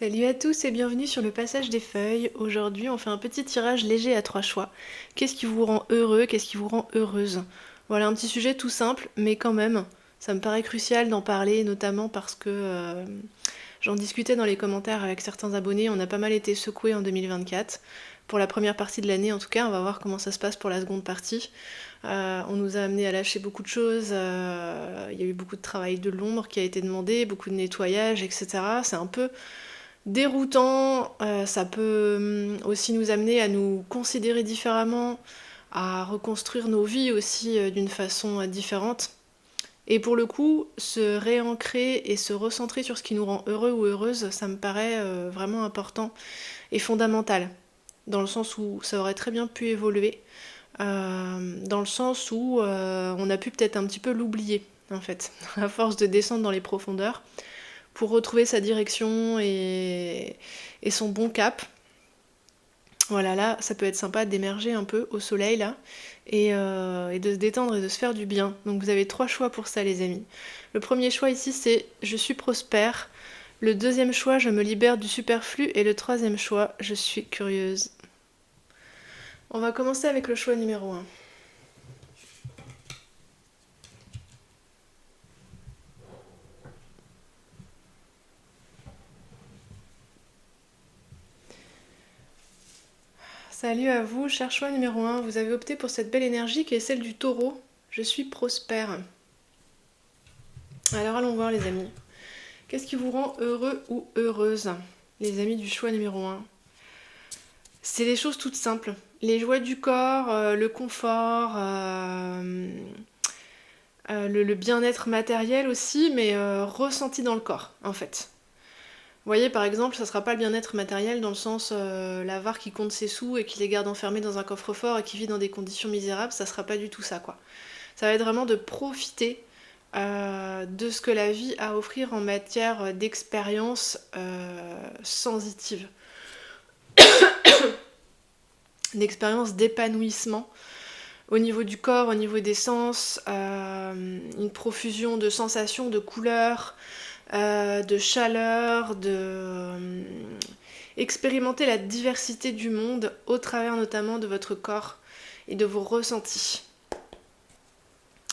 Salut à tous et bienvenue sur le passage des feuilles. Aujourd'hui, on fait un petit tirage léger à 3 choix. Qu'est-ce qui vous rend heureux? Qu'est-ce qui vous rend heureuse? Voilà un petit sujet tout simple, mais quand même, ça me paraît crucial d'en parler, notamment parce que j'en discutais dans les commentaires avec certains abonnés. On a pas mal été secoués en 2024. Pour la première partie de l'année, en tout cas, on va voir comment ça se passe pour la seconde partie. On nous a amené à lâcher beaucoup de choses. Il y a eu beaucoup de travail de l'ombre qui a été demandé, beaucoup de nettoyage, etc. C'est un peu déroutant, ça peut aussi nous amener à nous considérer différemment, à reconstruire nos vies aussi d'une façon différente. Et pour le coup, se réancrer et se recentrer sur ce qui nous rend heureux ou heureuse, ça me paraît vraiment important et fondamental. Dans le sens où ça aurait très bien pu évoluer, dans le sens où on a pu peut-être un petit peu l'oublier, en fait, à force de descendre dans les profondeurs pour retrouver sa direction et son bon cap. Voilà, là, ça peut être sympa d'émerger un peu au soleil, là, et de se détendre et de se faire du bien. Donc vous avez 3 choix pour ça, les amis. Le premier choix ici, c'est je suis prospère. Le deuxième choix, je me libère du superflu. Et le troisième choix, je suis curieuse. On va commencer avec le choix numéro 1. Salut à vous, cher choix numéro 1. Vous avez opté pour cette belle énergie qui est celle du taureau. Je suis prospère. Alors allons voir les amis. Qu'est-ce qui vous rend heureux ou heureuse? Les amis du choix numéro 1. C'est les choses toutes simples. Les joies du corps, le confort, le bien-être matériel aussi, mais ressenti dans le corps en fait. Vous voyez, par exemple, ça sera pas le bien-être matériel dans le sens l'avare qui compte ses sous et qui les garde enfermés dans un coffre-fort et qui vit dans des conditions misérables, ça sera pas du tout ça quoi. Ça va être vraiment de profiter de ce que la vie a à offrir en matière d'expérience sensitive, d'expérience d'épanouissement au niveau du corps, au niveau des sens, une profusion de sensations, de couleurs, de chaleur, expérimenter la diversité du monde au travers notamment de votre corps et de vos ressentis.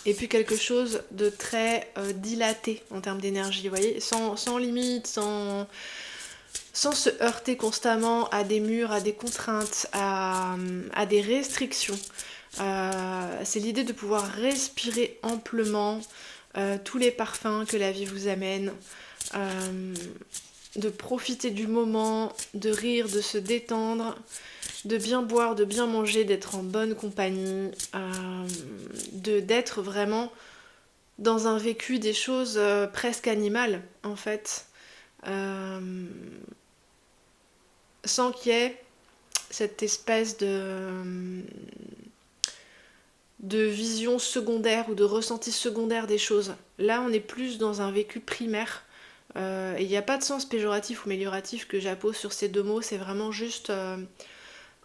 Et puis quelque chose de très dilaté en termes d'énergie, vous voyez, sans limite, sans se heurter constamment à des murs, à des contraintes, à des restrictions. C'est l'idée de pouvoir respirer amplement tous les parfums que la vie vous amène, de profiter du moment, de rire, de se détendre, de bien boire, de bien manger, d'être en bonne compagnie, d'être vraiment dans un vécu des choses presque animales en fait, sans qu'il y ait cette espèce de vision secondaire ou de ressenti secondaire des choses. Là, on est plus dans un vécu primaire. Et il n'y a pas de sens péjoratif ou amélioratif que j'appose sur ces deux mots. C'est vraiment juste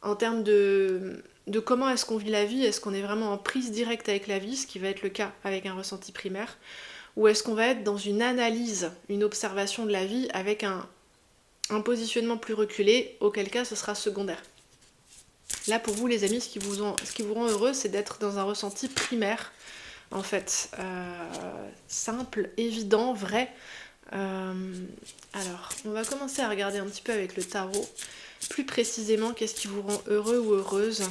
en termes de comment est-ce qu'on vit la vie. Est-ce qu'on est vraiment en prise directe avec la vie, ce qui va être le cas avec un ressenti primaire, ou est-ce qu'on va être dans une analyse, une observation de la vie avec un positionnement plus reculé, auquel cas ce sera secondaire. Là, pour vous, les amis, ce qui vous rend heureux, c'est d'être dans un ressenti primaire, en fait. Simple, évident, vrai. Alors, on va commencer à regarder un petit peu avec le tarot. Plus précisément, qu'est-ce qui vous rend heureux ou heureuse?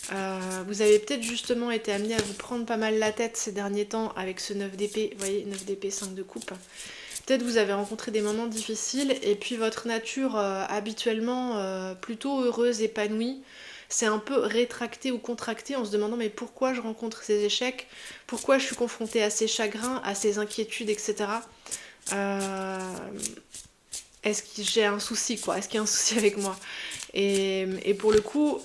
Vous avez peut-être justement été amené à vous prendre pas mal la tête ces derniers temps avec ce 9 d'épée. Vous voyez, 9 d'épée, 5 de coupe. Peut-être vous avez rencontré des moments difficiles et puis votre nature habituellement plutôt heureuse, épanouie, c'est un peu rétracté ou contracté en se demandant mais pourquoi je rencontre ces échecs, pourquoi je suis confrontée à ces chagrins, à ces inquiétudes, etc. Est-ce que j'ai un souci quoi? Est-ce qu'il y a un souci avec moi? Et pour le coup,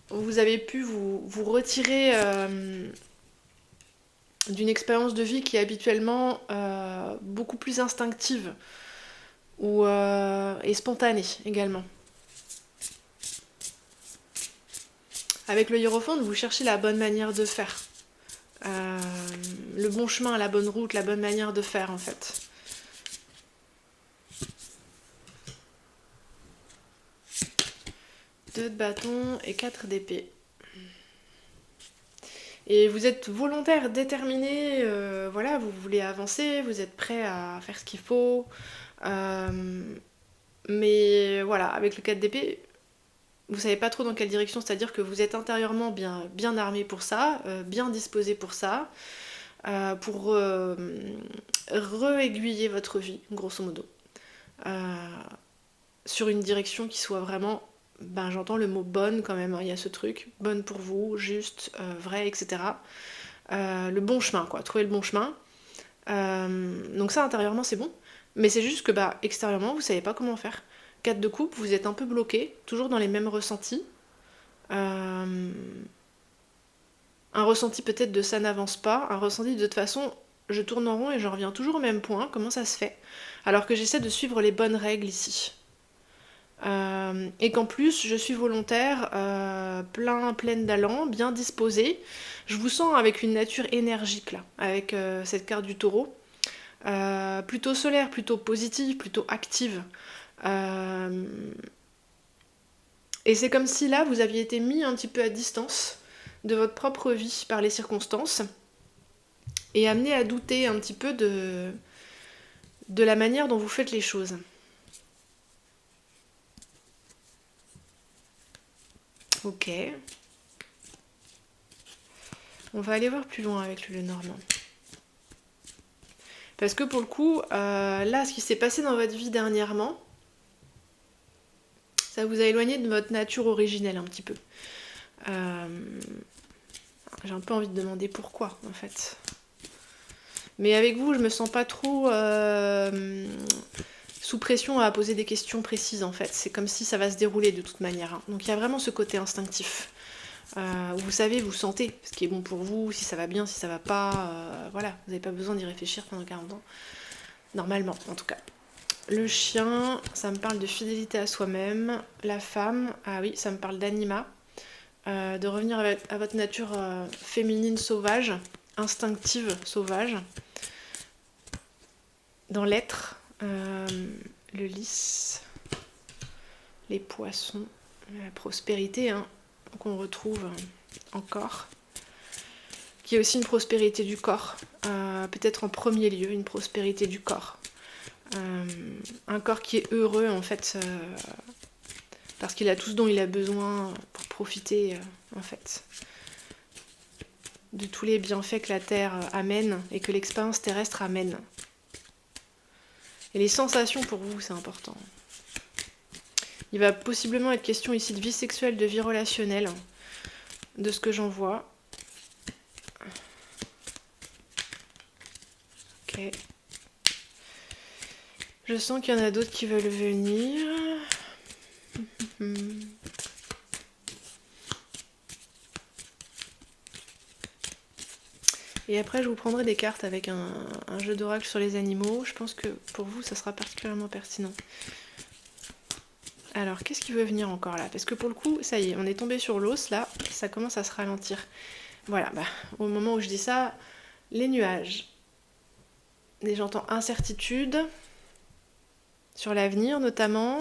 vous avez pu vous retirer d'une expérience de vie qui est habituellement beaucoup plus instinctive et spontanée également. Avec le hiérophante, vous cherchez la bonne manière de faire. Le bon chemin, la bonne route, la bonne manière de faire en fait. 2 de bâton et 4 d'épée. Et vous êtes volontaire, déterminé, voilà, vous voulez avancer, vous êtes prêt à faire ce qu'il faut. Mais voilà, avec le 4 d'épée, vous savez pas trop dans quelle direction, c'est-à-dire que vous êtes intérieurement bien armé pour ça, bien disposé pour ça, pour re-aiguiller votre vie, grosso modo. Sur une direction qui soit vraiment, ben j'entends le mot bonne quand même, hein, il y a ce truc, bonne pour vous, juste, vrai, etc. Le bon chemin, quoi, trouver le bon chemin. Donc ça, intérieurement, c'est bon. Mais c'est juste que, bah, extérieurement, vous savez pas comment faire. 4 de coupe, vous êtes un peu bloqué, toujours dans les mêmes ressentis. Un ressenti peut-être de ça n'avance pas, un ressenti de toute façon, je tourne en rond et je reviens toujours au même point, comment ça se fait? Alors que j'essaie de suivre les bonnes règles ici. Et qu'en plus, je suis volontaire, pleine d'allant, bien disposée. Je vous sens avec une nature énergique là, avec cette carte du taureau. Plutôt solaire, plutôt positive, plutôt active. Et c'est comme si là, vous aviez été mis un petit peu à distance de votre propre vie par les circonstances et amené à douter un petit peu de la manière dont vous faites les choses. Ok. On va aller voir plus loin avec le Normand. Parce que pour le coup, là, ce qui s'est passé dans votre vie dernièrement, ça vous a éloigné de votre nature originelle un petit peu. J'ai un peu envie de demander pourquoi, en fait. Mais avec vous, je me sens pas trop sous pression à poser des questions précises, en fait. C'est comme si ça va se dérouler de toute manière. Hein. Donc il y a vraiment ce côté instinctif. Où vous savez, vous sentez ce qui est bon pour vous, si ça va bien, si ça va pas. Voilà, vous n'avez pas besoin d'y réfléchir pendant 40 ans. Normalement, en tout cas. Le chien, ça me parle de fidélité à soi-même. La femme, ah oui, ça me parle d'anima. De revenir à votre nature féminine sauvage, instinctive sauvage. Dans l'être, le lys, les poissons, la prospérité, hein, qu'on retrouve encore, qui est aussi une prospérité du corps, peut-être en premier lieu une prospérité du corps, un corps qui est heureux en fait, parce qu'il a tout ce dont il a besoin pour profiter en fait de tous les bienfaits que la Terre amène et que l'expérience terrestre amène. Et les sensations pour vous, c'est important. Il va possiblement être question ici de vie sexuelle, de vie relationnelle, de ce que j'en vois. Ok. Je sens qu'il y en a d'autres qui veulent venir. Et après, je vous prendrai des cartes avec un jeu d'oracle sur les animaux. Je pense que pour vous, ça sera particulièrement pertinent. Alors, qu'est-ce qui veut venir encore là? Parce que pour le coup, ça y est, on est tombé sur l'os, là, ça commence à se ralentir. Voilà, bah, au moment où je dis ça, les nuages. Et j'entends incertitude, sur l'avenir notamment.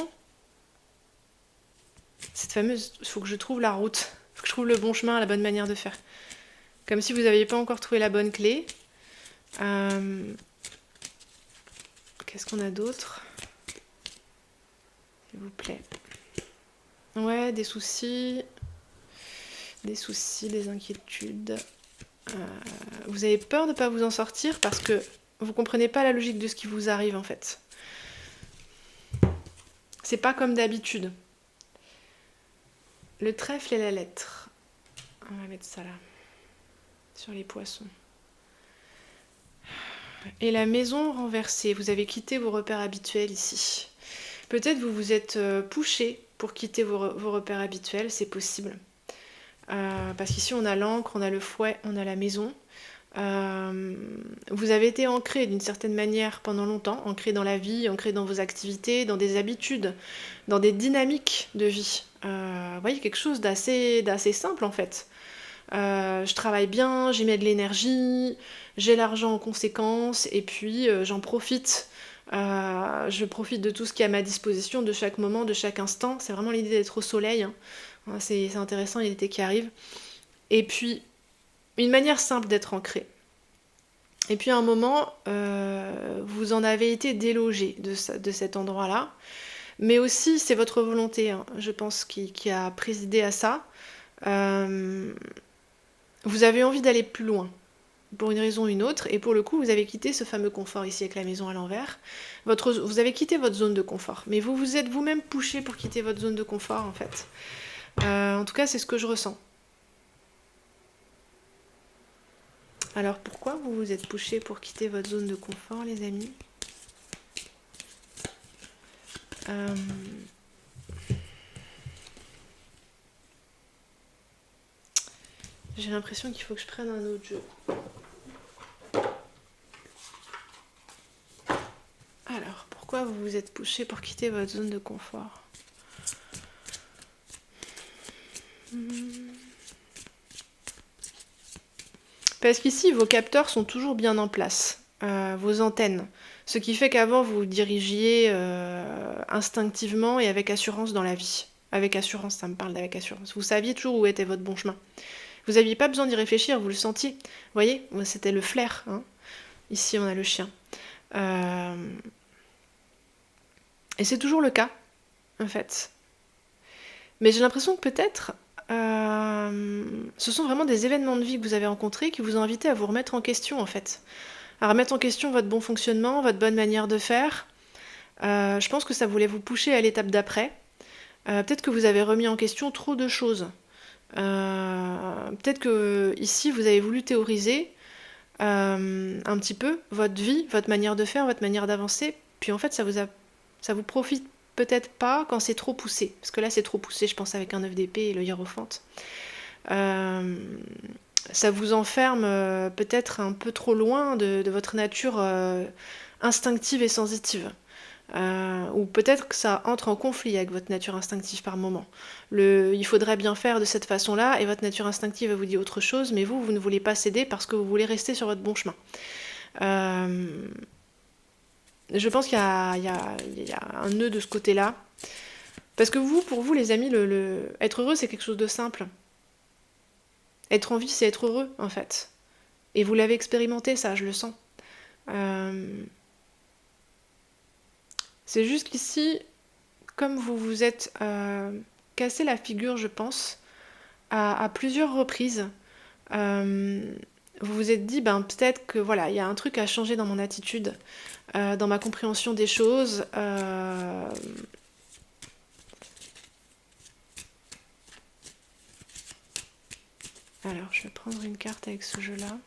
Cette fameuse, il faut que je trouve la route, il faut que je trouve le bon chemin, la bonne manière de faire. Comme si vous n'aviez pas encore trouvé la bonne clé. Qu'est-ce qu'on a d'autre? S'il vous plaît. Ouais, des soucis, des inquiétudes. Vous avez peur de ne pas vous en sortir parce que vous comprenez pas la logique de ce qui vous arrive en fait. C'est pas comme d'habitude. Le trèfle et la lettre. On va mettre ça là. Sur les poissons. Et la maison renversée. Vous avez quitté vos repères habituels ici. Peut-être vous vous êtes poussé pour quitter vos repères habituels, c'est possible. Parce qu'ici on a l'encre, on a le fouet, on a la maison. Vous avez été ancré d'une certaine manière pendant longtemps, ancré dans la vie, ancré dans vos activités, dans des habitudes, dans des dynamiques de vie. Vous voyez, quelque chose d'assez simple en fait. Je travaille bien, j'y mets de l'énergie, j'ai l'argent en conséquence, et puis j'en profite. Je profite de tout ce qui est à ma disposition, de chaque moment, de chaque instant. C'est vraiment l'idée d'être au soleil. Hein. Hein, c'est intéressant, il y a l'été qui arrive. Et puis, une manière simple d'être ancré. Et puis à un moment, vous en avez été délogé de cet endroit-là. Mais aussi, c'est votre volonté, hein, je pense, qui a présidé à ça. Euh, vous avez envie d'aller plus loin, pour une raison ou une autre, et pour le coup, vous avez quitté ce fameux confort ici avec la maison à l'envers. Vous avez quitté votre zone de confort, mais vous vous êtes vous-même poussé pour quitter votre zone de confort, en fait. En tout cas, c'est ce que je ressens. Alors pourquoi vous vous êtes poussé pour quitter votre zone de confort, les amis? Euh, J'ai l'impression qu'il faut que je prenne un autre jeu. Alors, pourquoi vous vous êtes poussé pour quitter votre zone de confort? Parce qu'ici, vos capteurs sont toujours bien en place, vos antennes. Ce qui fait qu'avant, vous dirigiez instinctivement et avec assurance dans la vie. Avec assurance, ça me parle d'avec assurance. Vous saviez toujours où était votre bon chemin. Vous n'aviez pas besoin d'y réfléchir, vous le sentiez. Vous voyez, c'était le flair. Hein. Ici, on a le chien. Et c'est toujours le cas, en fait. Mais j'ai l'impression que peut-être, ce sont vraiment des événements de vie que vous avez rencontrés qui vous ont invité à vous remettre en question, en fait. À remettre en question votre bon fonctionnement, votre bonne manière de faire. Je pense que ça voulait vous pousser à l'étape d'après. Peut-être que vous avez remis en question trop de choses. Peut-être que ici, vous avez voulu théoriser un petit peu votre vie, votre manière de faire, votre manière d'avancer. Puis en fait, ça vous profite peut-être pas quand c'est trop poussé. Parce que là, c'est trop poussé, je pense, avec un œuf d'épée et le hiérophante. Ça vous enferme peut-être un peu trop loin de votre nature instinctive et sensitive. Ou peut-être que ça entre en conflit avec votre nature instinctive par moment. Il faudrait bien faire de cette façon-là, et votre nature instinctive vous dit autre chose, mais vous ne voulez pas céder parce que vous voulez rester sur votre bon chemin. Je pense qu'il y a un nœud de ce côté-là. Parce que pour vous, les amis, être heureux, c'est quelque chose de simple. Être en vie, c'est être heureux, en fait. Et vous l'avez expérimenté, ça, je le sens. C'est juste qu'ici, comme vous vous êtes cassé la figure, je pense, à plusieurs reprises, vous vous êtes dit, ben peut-être que voilà, il y a un truc à changer dans mon attitude, dans ma compréhension des choses. Alors, je vais prendre une carte avec ce jeu-là.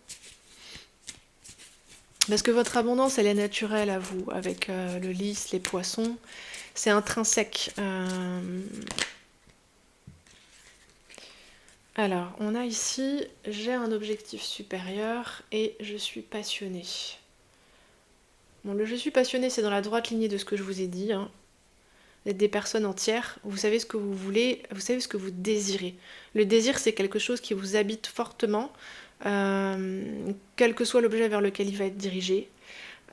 Parce que votre abondance, elle est naturelle à vous, avec le lys, les poissons. C'est intrinsèque. Alors, on a ici, j'ai un objectif supérieur et je suis passionnée. Bon, le je suis passionnée, c'est dans la droite lignée de ce que je vous ai dit. Hein. Vous êtes des personnes entières, vous savez ce que vous voulez, vous savez ce que vous désirez. Le désir, c'est quelque chose qui vous habite fortement, quel que soit l'objet vers lequel il va être dirigé.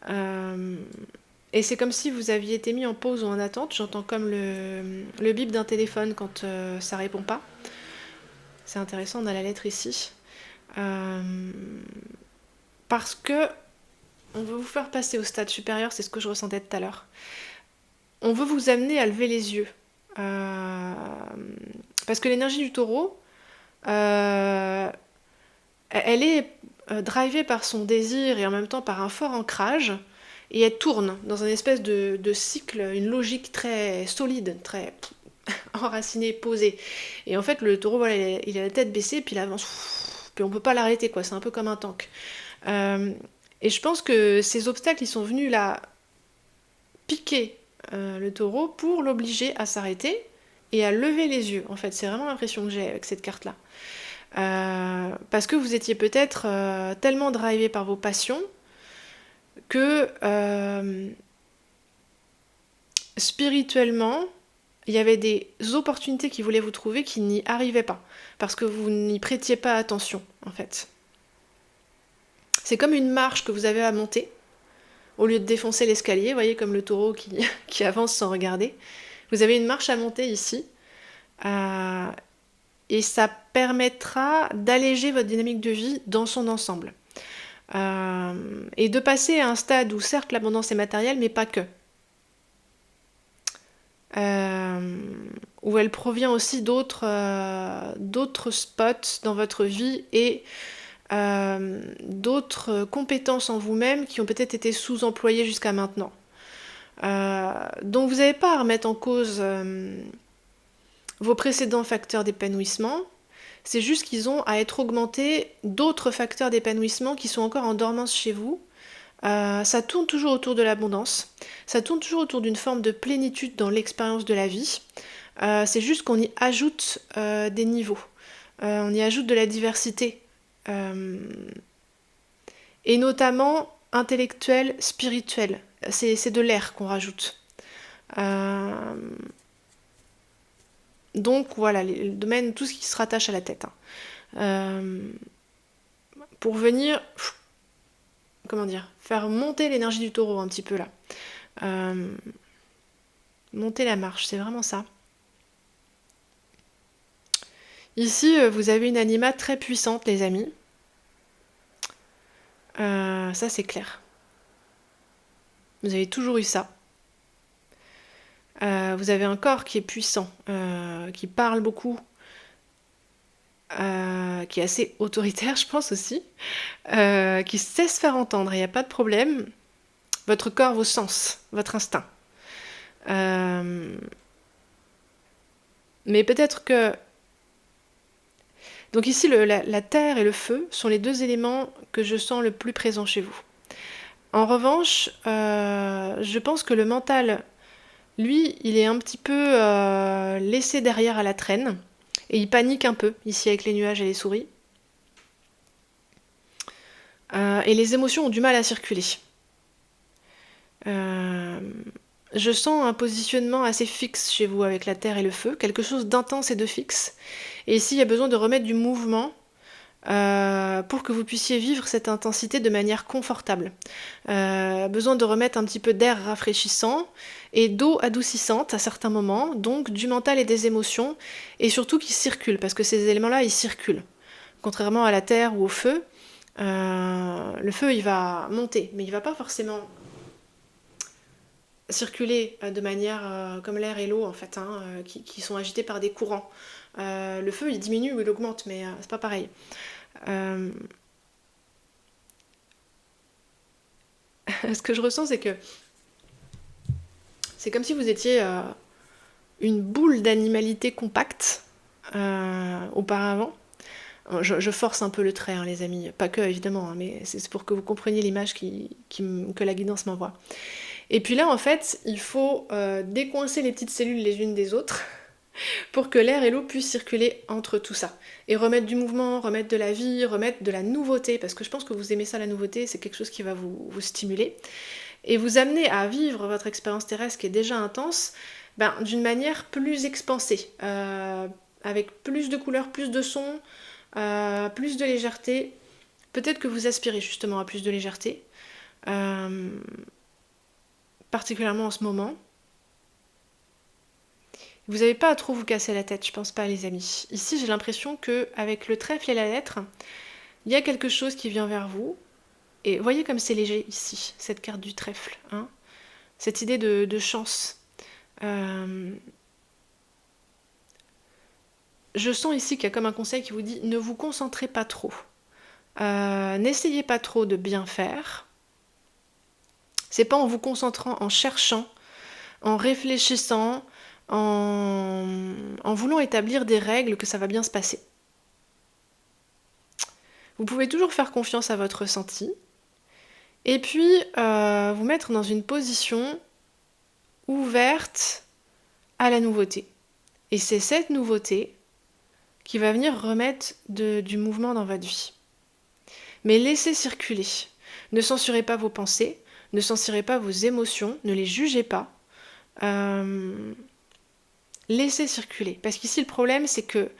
Et c'est comme si vous aviez été mis en pause ou en attente. J'entends comme le bip d'un téléphone quand ça répond pas. C'est intéressant, on a la lettre ici. Parce que on veut vous faire passer au stade supérieur, c'est ce que je ressentais tout à l'heure. On veut vous amener à lever les yeux. Parce que l'énergie du taureau, elle est drivée par son désir et en même temps par un fort ancrage. Et elle tourne dans une espèce de cycle, une logique très solide, très enracinée, posée. Et en fait, le taureau, voilà, il a la tête baissée, puis il avance. Puis on peut pas l'arrêter, quoi. C'est un peu comme un tank. Et je pense que ces obstacles, ils sont venus là piquer le taureau pour l'obliger à s'arrêter et à lever les yeux. En fait, c'est vraiment l'impression que j'ai avec cette carte-là. Parce que vous étiez peut-être tellement drivé par vos passions que spirituellement, il y avait des opportunités qui voulaient vous trouver qui n'y arrivaient pas. Parce que vous n'y prêtiez pas attention, en fait. C'est comme une marche que vous avez à monter. Au lieu de défoncer l'escalier, vous voyez, comme le taureau qui avance sans regarder. Vous avez une marche à monter ici. et ça permettra d'alléger votre dynamique de vie dans son ensemble. Et de passer à un stade où certes l'abondance est matérielle, mais pas que. Où elle provient aussi d'autres spots dans votre vie et d'autres compétences en vous-même qui ont peut-être été sous-employées jusqu'à maintenant. Donc vous n'avez pas à remettre en cause vos précédents facteurs d'épanouissement, c'est juste qu'ils ont à être augmentés d'autres facteurs d'épanouissement qui sont encore en dormance chez vous. Ça tourne toujours autour de l'abondance, ça tourne toujours autour d'une forme de plénitude dans l'expérience de la vie. C'est juste qu'on y ajoute des niveaux, on y ajoute de la diversité, et notamment intellectuelle, spirituelle. C'est de l'air qu'on rajoute. Donc voilà, le domaine, tout ce qui se rattache à la tête. Pour venir, faire monter l'énergie du taureau un petit peu là. Monter la marche, c'est vraiment ça. Ici, vous avez une anima très puissante, les amis. Ça, c'est clair. Vous avez toujours eu ça. Vous avez un corps qui est puissant, qui parle beaucoup, qui est assez autoritaire, je pense aussi, qui sait se faire entendre, il n'y a pas de problème. Votre corps, vos sens, votre instinct. Mais peut-être que... Donc ici, la terre et le feu sont les deux éléments que je sens le plus présents chez vous. En revanche, je pense que le mental, lui, il est un petit peu laissé derrière à la traîne. Et il panique un peu, ici avec les nuages et les souris. Et les émotions ont du mal à circuler. Je sens un positionnement assez fixe chez vous avec la terre et le feu, quelque chose d'intense et de fixe. Et ici, il y a besoin de remettre du mouvement pour que vous puissiez vivre cette intensité de manière confortable. Besoin de remettre un petit peu d'air rafraîchissant et d'eau adoucissante à certains moments, donc du mental et des émotions, et surtout qui circulent, parce que ces éléments-là, ils circulent. Contrairement à la terre ou au feu, le feu, il va monter, mais il va pas forcément circuler de manière comme l'air et l'eau, en fait, qui sont agités par des courants. Le feu, il diminue ou il augmente, mais c'est pas pareil. Ce que je ressens, c'est que c'est comme si vous étiez une boule d'animalité compacte auparavant. Je force un peu le trait, hein, les amis. Pas que, évidemment, hein, mais c'est pour que vous compreniez l'image que la guidance m'envoie. Et puis là, en fait, il faut décoincer les petites cellules les unes des autres pour que l'air et l'eau puissent circuler entre tout ça. Et remettre du mouvement, remettre de la vie, remettre de la nouveauté, parce que je pense que vous aimez ça, la nouveauté, c'est quelque chose qui va vous stimuler. Et vous amener à vivre votre expérience terrestre qui est déjà intense, d'une manière plus expansée, avec plus de couleurs, plus de sons, plus de légèreté. Peut-être que vous aspirez justement à plus de légèreté, particulièrement en ce moment. Vous n'avez pas à trop vous casser la tête, je pense pas, les amis. Ici, j'ai l'impression qu'avec le trèfle et la lettre, il y a quelque chose qui vient vers vous. Et voyez comme c'est léger ici, cette carte du trèfle. Hein, cette idée de chance. Je sens ici qu'il y a comme un conseil qui vous dit ne vous concentrez pas trop. N'essayez pas trop de bien faire. C'est pas en vous concentrant, en cherchant, en réfléchissant, en voulant établir des règles que ça va bien se passer. Vous pouvez toujours faire confiance à votre ressenti et puis vous mettre dans une position ouverte à la nouveauté. Et c'est cette nouveauté qui va venir remettre du mouvement dans votre vie. Mais laissez circuler. Ne censurez pas vos pensées, ne censurez pas vos émotions, ne les jugez pas. Laissez circuler. Parce qu'ici, le problème, c'est que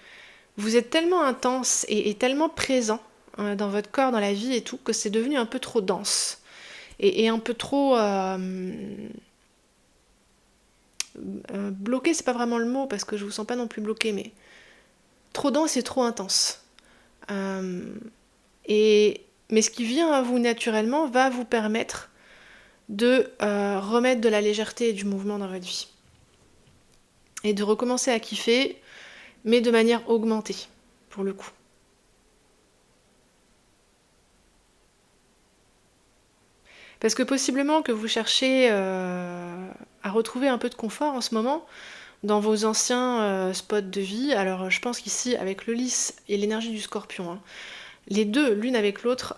vous êtes tellement intense et tellement présent dans votre corps, dans la vie et tout, que c'est devenu un peu trop dense. Et un peu trop... bloqué, c'est pas vraiment le mot, parce que je vous sens pas non plus bloqué, mais... trop dense et trop intense. Mais ce qui vient à vous naturellement va vous permettre de remettre de la légèreté et du mouvement dans votre vie. Et de recommencer à kiffer, mais de manière augmentée, pour le coup. Parce que possiblement que vous cherchez à retrouver un peu de confort en ce moment dans vos anciens spots de vie. Alors je pense qu'ici, avec le lys et l'énergie du scorpion, les deux, l'une avec l'autre,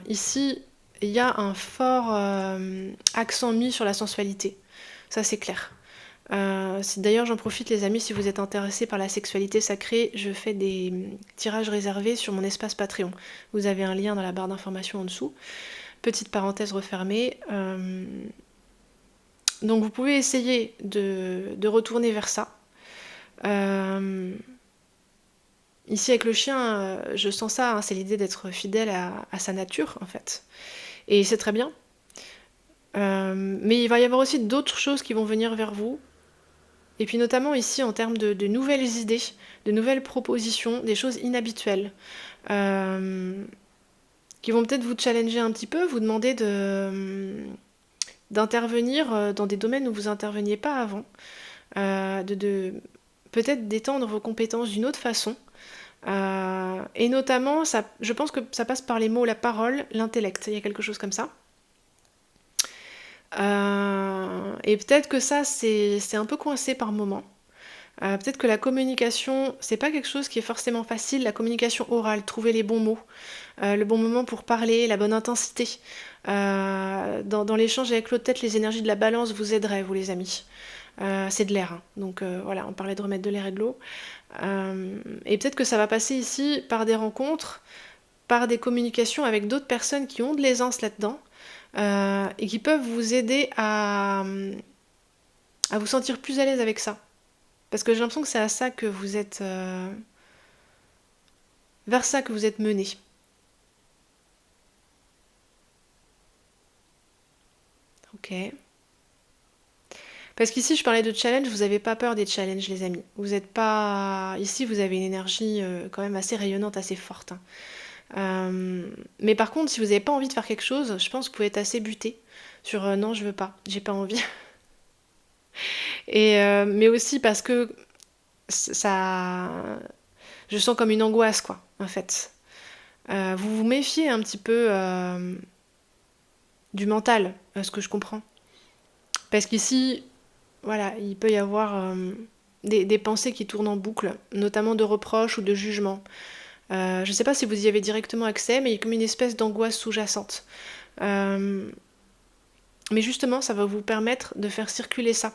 ici, il y a un fort accent mis sur la sensualité. Ça, c'est clair. D'ailleurs, j'en profite, les amis, si vous êtes intéressés par la sexualité sacrée, je fais des tirages réservés sur mon espace Patreon. Vous avez un lien dans la barre d'informations en dessous. Petite parenthèse refermée. Donc vous pouvez essayer de retourner vers ça. Ici avec le chien, je sens ça, c'est l'idée d'être fidèle à sa nature en fait. Et c'est très bien. Mais il va y avoir aussi d'autres choses qui vont venir vers vous. Et puis notamment ici en termes de nouvelles idées, de nouvelles propositions, des choses inhabituelles. Qui vont peut-être vous challenger un petit peu, vous demander d'intervenir dans des domaines où vous n'interveniez pas avant, peut-être d'étendre vos compétences d'une autre façon. Et notamment, je pense que ça passe par les mots, la parole, l'intellect, il y a quelque chose comme ça. Et peut-être que ça, c'est un peu coincé par moment. Peut-être que la communication, c'est pas quelque chose qui est forcément facile, la communication orale, trouver les bons mots, le bon moment pour parler, la bonne intensité. Dans l'échange avec l'autre, peut-être les énergies de la balance vous aideraient, vous les amis. C'est de l'air, hein. Donc voilà, on parlait de remettre de l'air et de l'eau. Et peut-être que ça va passer ici par des rencontres, par des communications avec d'autres personnes qui ont de l'aisance là-dedans, et qui peuvent vous aider à vous sentir plus à l'aise avec ça. Parce que j'ai l'impression que c'est à ça que vous êtes... vers ça que vous êtes mené. Ok. Parce qu'ici, je parlais de challenge, vous n'avez pas peur des challenges, les amis. Vous n'êtes pas... Ici, vous avez une énergie quand même assez rayonnante, assez forte. Mais par contre, si vous n'avez pas envie de faire quelque chose, je pense que vous pouvez être assez buté sur non, je veux pas, j'ai pas envie. Mais aussi parce que ça... Je sens comme une angoisse, quoi, en fait. Vous vous méfiez un petit peu du mental, ce que je comprends. Parce qu'ici, voilà, il peut y avoir des pensées qui tournent en boucle, notamment de reproches ou de jugements. Je ne sais pas si vous y avez directement accès, mais il y a comme une espèce d'angoisse sous-jacente. Mais justement, ça va vous permettre de faire circuler ça,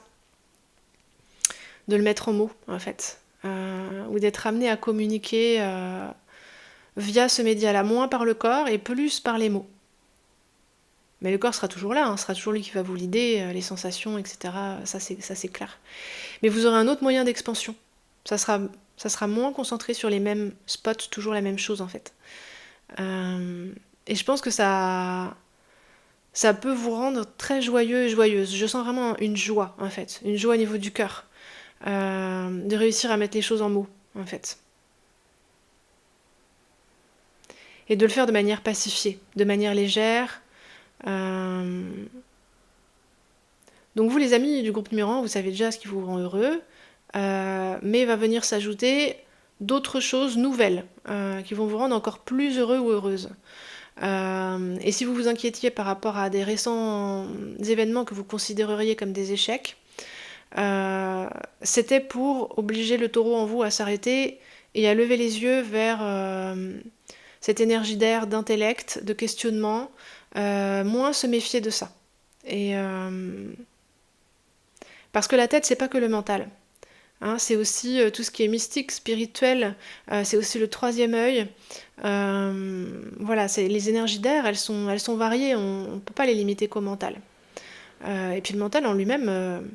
de le mettre en mots, en fait, ou d'être amené à communiquer via ce média-là, moins par le corps et plus par les mots. Mais le corps sera toujours là, sera toujours lui qui va vous l'idée, les sensations, etc. Ça c'est clair. Mais vous aurez un autre moyen d'expansion. Ça sera moins concentré sur les mêmes spots, toujours la même chose en fait. Et je pense que ça peut vous rendre très joyeux et joyeuse. Je sens vraiment une joie en fait, une joie au niveau du cœur, de réussir à mettre les choses en mots en fait. Et de le faire de manière pacifiée, de manière légère. Donc vous les amis du groupe numéro 1, vous savez déjà ce qui vous rend heureux, mais va venir s'ajouter d'autres choses nouvelles qui vont vous rendre encore plus heureux ou heureuse. Et si vous vous inquiétiez par rapport à des récents événements que vous considéreriez comme des échecs, c'était pour obliger le taureau en vous à s'arrêter et à lever les yeux vers cette énergie d'air, d'intellect, de questionnement, moins se méfier de ça. Et parce que la tête, c'est pas que le mental. C'est aussi tout ce qui est mystique, spirituel, c'est aussi le troisième œil. Voilà, les énergies d'air, elles sont variées, on ne peut pas les limiter qu'au mental. Et puis le mental en lui-même,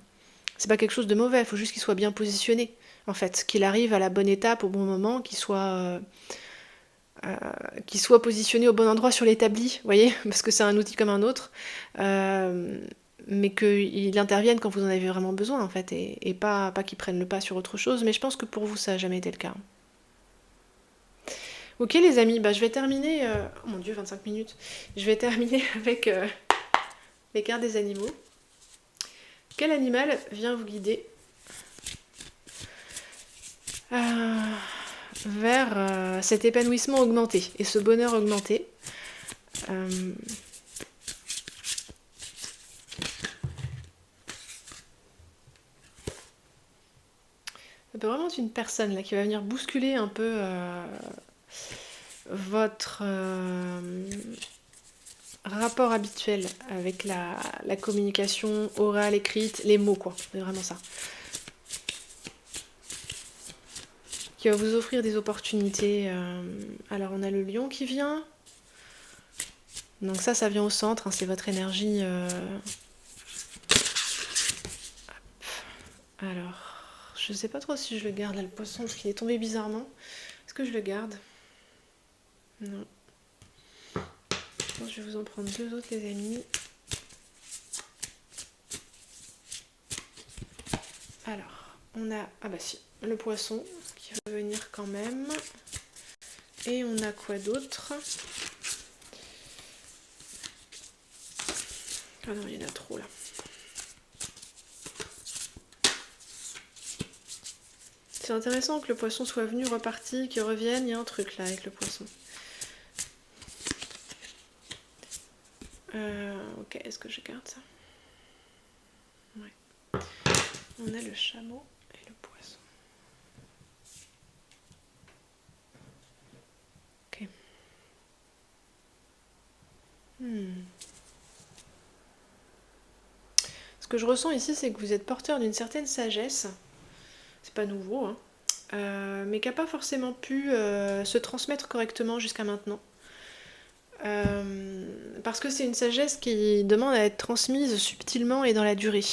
c'est pas quelque chose de mauvais, il faut juste qu'il soit bien positionné, en fait, qu'il arrive à la bonne étape au bon moment, qu'il soit positionné au bon endroit sur l'établi, vous voyez, parce que c'est un outil comme un autre. Mais qu'il intervienne quand vous en avez vraiment besoin en fait, et pas qu'il prenne le pas sur autre chose, mais je pense que pour vous ça n'a jamais été le cas. Ok les amis, bah, je vais terminer... Oh mon dieu, 25 minutes. Je vais terminer avec les cartes des animaux. Quel animal vient vous guider vers cet épanouissement augmenté et ce bonheur augmenté? Ça peut vraiment être une personne là qui va venir bousculer un peu votre rapport habituel avec la communication orale, écrite, les mots quoi, c'est vraiment ça. Qui va vous offrir des opportunités. Alors on a le lion qui vient. Donc ça vient au centre, hein, c'est votre énergie. Alors, je sais pas trop si je le garde là, le poisson, parce qu'il est tombé bizarrement. Est-ce que je le garde? Non. Je vais vous en prendre deux autres les amis. Alors, on a... Ah bah si, le poisson qui va venir quand même. Et on a quoi d'autre? Ah non, il y en a trop là. C'est intéressant que le poisson soit venu, reparti, qu'il revienne. Il y a un truc là avec le poisson. Ok, est-ce que je garde ça? Ouais. On a le chameau et le poisson. Ok. Ce que je ressens ici, c'est que vous êtes porteur d'une certaine sagesse. C'est pas nouveau, hein. Mais qui n'a pas forcément pu se transmettre correctement jusqu'à maintenant. Parce que c'est une sagesse qui demande à être transmise subtilement et dans la durée.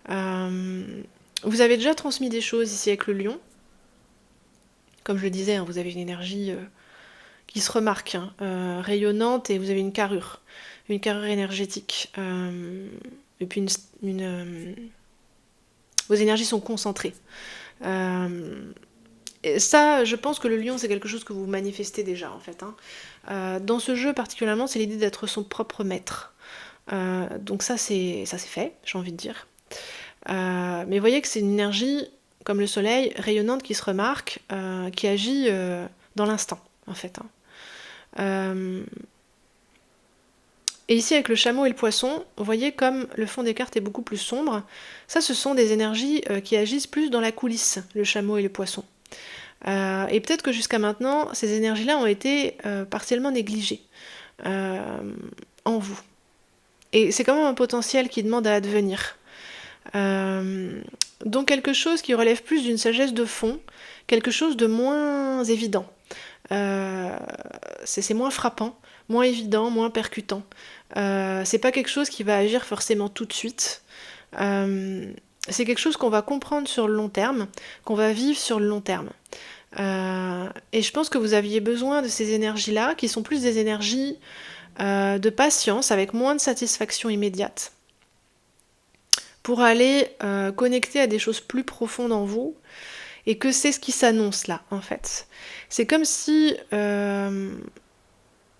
Vous avez déjà transmis des choses ici avec le lion. Comme je le disais, hein, vous avez une énergie qui se remarque, hein, rayonnante, et vous avez une carrure énergétique. Et puis vos énergies sont concentrées. Et ça, je pense que le lion, c'est quelque chose que vous manifestez déjà, en fait. Hein. Dans ce jeu, particulièrement, c'est l'idée d'être son propre maître. Donc ça, c'est fait, j'ai envie de dire. Mais vous voyez que c'est une énergie, comme le soleil, rayonnante, qui se remarque, qui agit dans l'instant, en fait. Hein. Et ici, avec le chameau et le poisson, vous voyez comme le fond des cartes est beaucoup plus sombre. Ça, ce sont des énergies qui agissent plus dans la coulisse, le chameau et le poisson. Et peut-être que jusqu'à maintenant, ces énergies-là ont été partiellement négligées en vous. Et c'est quand même un potentiel qui demande à advenir. Donc quelque chose qui relève plus d'une sagesse de fond, quelque chose de moins évident. C'est moins frappant, moins évident, moins percutant. C'est pas quelque chose qui va agir forcément tout de suite. C'est quelque chose qu'on va comprendre sur le long terme, qu'on va vivre sur le long terme. Et je pense que vous aviez besoin de ces énergies-là, qui sont plus des énergies de patience, avec moins de satisfaction immédiate, pour aller connecter à des choses plus profondes en vous, et que c'est ce qui s'annonce là, en fait. C'est comme si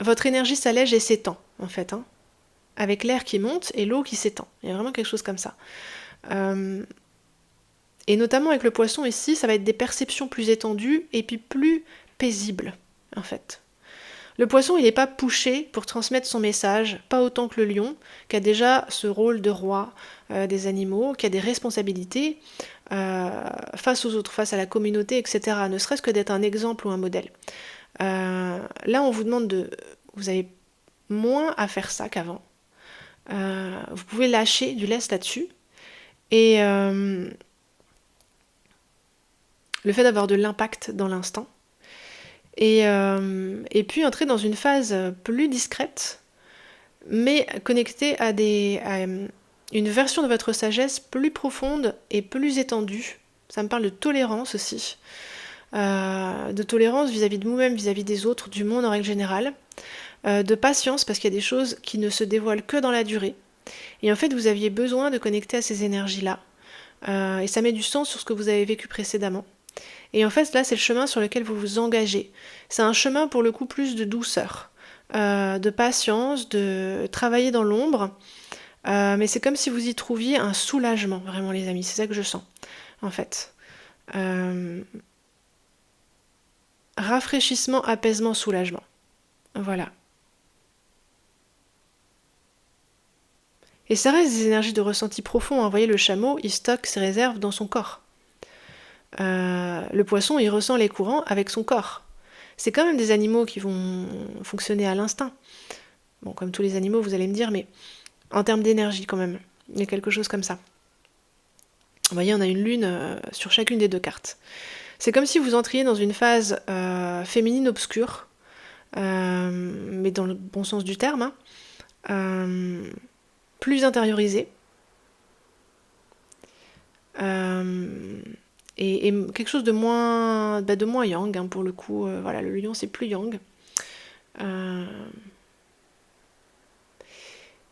votre énergie s'allège et s'étend, en fait, hein, avec l'air qui monte et l'eau qui s'étend. Il y a vraiment quelque chose comme ça. Et notamment avec le poisson ici, ça va être des perceptions plus étendues et puis plus paisibles, en fait. Le poisson, il n'est pas poussé pour transmettre son message, pas autant que le lion, qui a déjà ce rôle de roi des animaux, qui a des responsabilités face aux autres, face à la communauté, etc. Ne serait-ce que d'être un exemple ou un modèle. Là, on vous demande de... Vous avez moins à faire ça qu'avant. Vous pouvez lâcher du lest là-dessus. Et le fait d'avoir de l'impact dans l'instant. Et puis entrer dans une phase plus discrète, mais connectée à une version de votre sagesse plus profonde et plus étendue. Ça me parle de tolérance aussi. De tolérance vis-à-vis de vous-même, vis-à-vis des autres, du monde en règle générale. De patience, parce qu'il y a des choses qui ne se dévoilent que dans la durée. Et en fait, vous aviez besoin de connecter à ces énergies-là. Et ça met du sens sur ce que vous avez vécu précédemment. Et en fait, là, c'est le chemin sur lequel vous vous engagez. C'est un chemin, pour le coup, plus de douceur, de patience, de travailler dans l'ombre. Mais c'est comme si vous y trouviez un soulagement, vraiment, les amis. C'est ça que je sens, en fait. Euh, Rafraîchissement, apaisement, soulagement. Voilà. Et ça reste des énergies de ressenti profond. Hein. Vous voyez, le chameau, il stocke ses réserves dans son corps. Le poisson, il ressent les courants avec son corps. C'est quand même des animaux qui vont fonctionner à l'instinct. Bon, comme tous les animaux, vous allez me dire, mais en termes d'énergie quand même, il y a quelque chose comme ça. Vous voyez, on a une lune sur chacune des deux cartes. C'est comme si vous entriez dans une phase féminine obscure, mais dans le bon sens du terme, hein, plus intériorisée, et quelque chose de moins yang, hein, pour le coup. Voilà, le lion, c'est plus yang. Euh,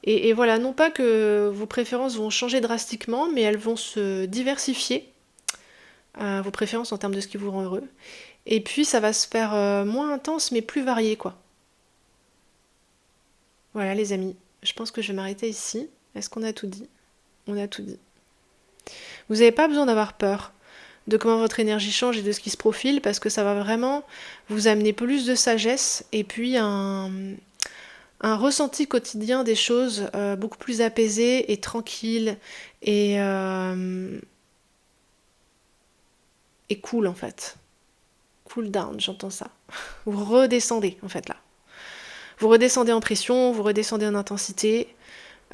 et voilà, non pas que vos préférences vont changer drastiquement, mais elles vont se diversifier, vos préférences en termes de ce qui vous rend heureux. Et puis ça va se faire moins intense, mais plus varié, quoi. Voilà, les amis, je pense que je vais m'arrêter ici. Est-ce qu'on a tout dit? On a tout dit. Vous n'avez pas besoin d'avoir peur de comment votre énergie change et de ce qui se profile, parce que ça va vraiment vous amener plus de sagesse et puis un ressenti quotidien des choses beaucoup plus apaisé et tranquille et cool, en fait. Cool down, j'entends ça. Vous redescendez, en fait, là. Vous redescendez en pression, vous redescendez en intensité,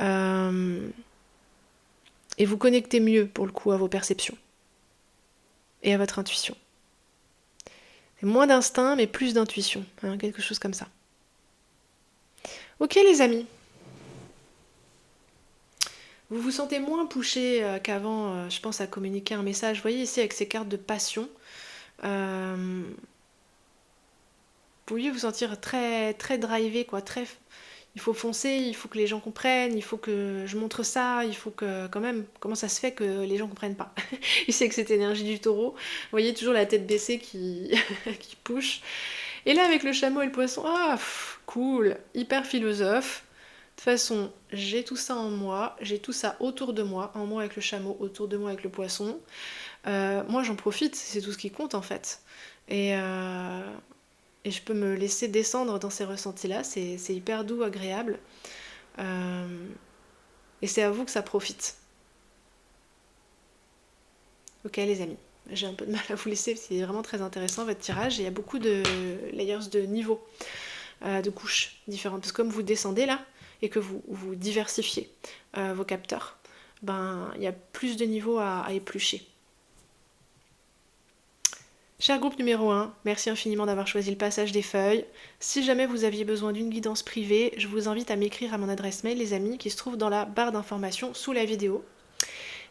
euh, et vous connectez mieux, pour le coup, à vos perceptions et à votre intuition. C'est moins d'instinct, mais plus d'intuition, hein, quelque chose comme ça. Ok, les amis. Vous vous sentez moins poussé qu'avant, je pense, à communiquer un message. Vous voyez ici, avec ces cartes de passion, vous pouviez vous sentir très, très drivé, quoi, très... Il faut foncer, il faut que les gens comprennent, il faut que je montre ça, il faut que quand même, comment ça se fait que les gens comprennent pas. Il sait que cette énergie du taureau, vous voyez toujours la tête baissée qui, qui push. Et là avec le chameau et le poisson, cool, hyper philosophe. De toute façon, j'ai tout ça en moi, j'ai tout ça autour de moi, en moi avec le chameau, autour de moi avec le poisson. Moi j'en profite, c'est tout ce qui compte en fait. Et, euh, et je peux me laisser descendre dans ces ressentis-là, c'est hyper doux, agréable. Euh, et c'est à vous que ça profite. Ok les amis, j'ai un peu de mal à vous laisser parce qu'il est vraiment très intéressant votre tirage et il y a beaucoup de layers de niveaux, de couches différentes. Parce que comme vous descendez là et que vous diversifiez vos capteurs, ben il y a plus de niveaux à éplucher. Cher groupe numéro 1, merci infiniment d'avoir choisi le passage des feuilles. Si jamais vous aviez besoin d'une guidance privée, je vous invite à m'écrire à mon adresse mail, les amis, qui se trouve dans la barre d'informations sous la vidéo.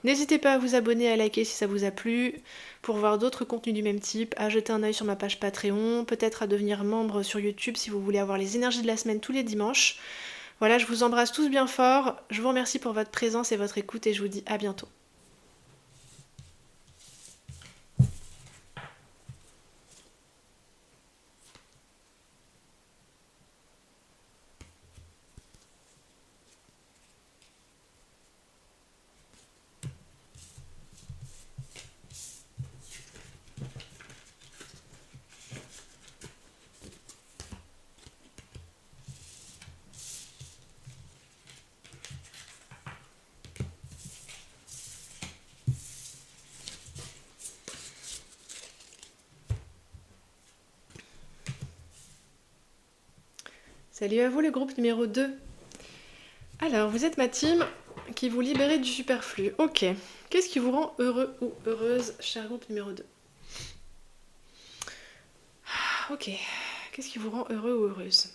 N'hésitez pas à vous abonner, à liker si ça vous a plu, pour voir d'autres contenus du même type, à jeter un œil sur ma page Patreon, peut-être à devenir membre sur YouTube si vous voulez avoir les énergies de la semaine tous les dimanches. Voilà, je vous embrasse tous bien fort, je vous remercie pour votre présence et votre écoute et je vous dis à bientôt. Salut à vous le groupe numéro 2. Alors, vous êtes ma team qui vous libérez du superflu. Ok. Qu'est-ce qui vous rend heureux ou heureuse, cher groupe numéro 2? Ok. Qu'est-ce qui vous rend heureux ou heureuse?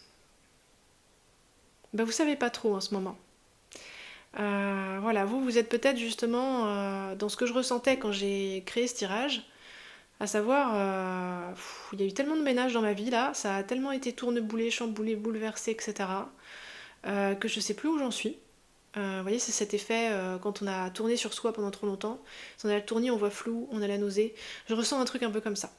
Vous savez pas trop en ce moment. Voilà, vous êtes peut-être justement dans ce que je ressentais quand j'ai créé ce tirage, à savoir, il y a eu tellement de ménage dans ma vie là, ça a tellement été tourneboulé, chamboulé, bouleversé, etc., que je sais plus où j'en suis. Vous voyez, c'est cet effet quand on a tourné sur soi pendant trop longtemps. Si on a le tournis, on voit flou, on a la nausée. Je ressens un truc un peu comme ça.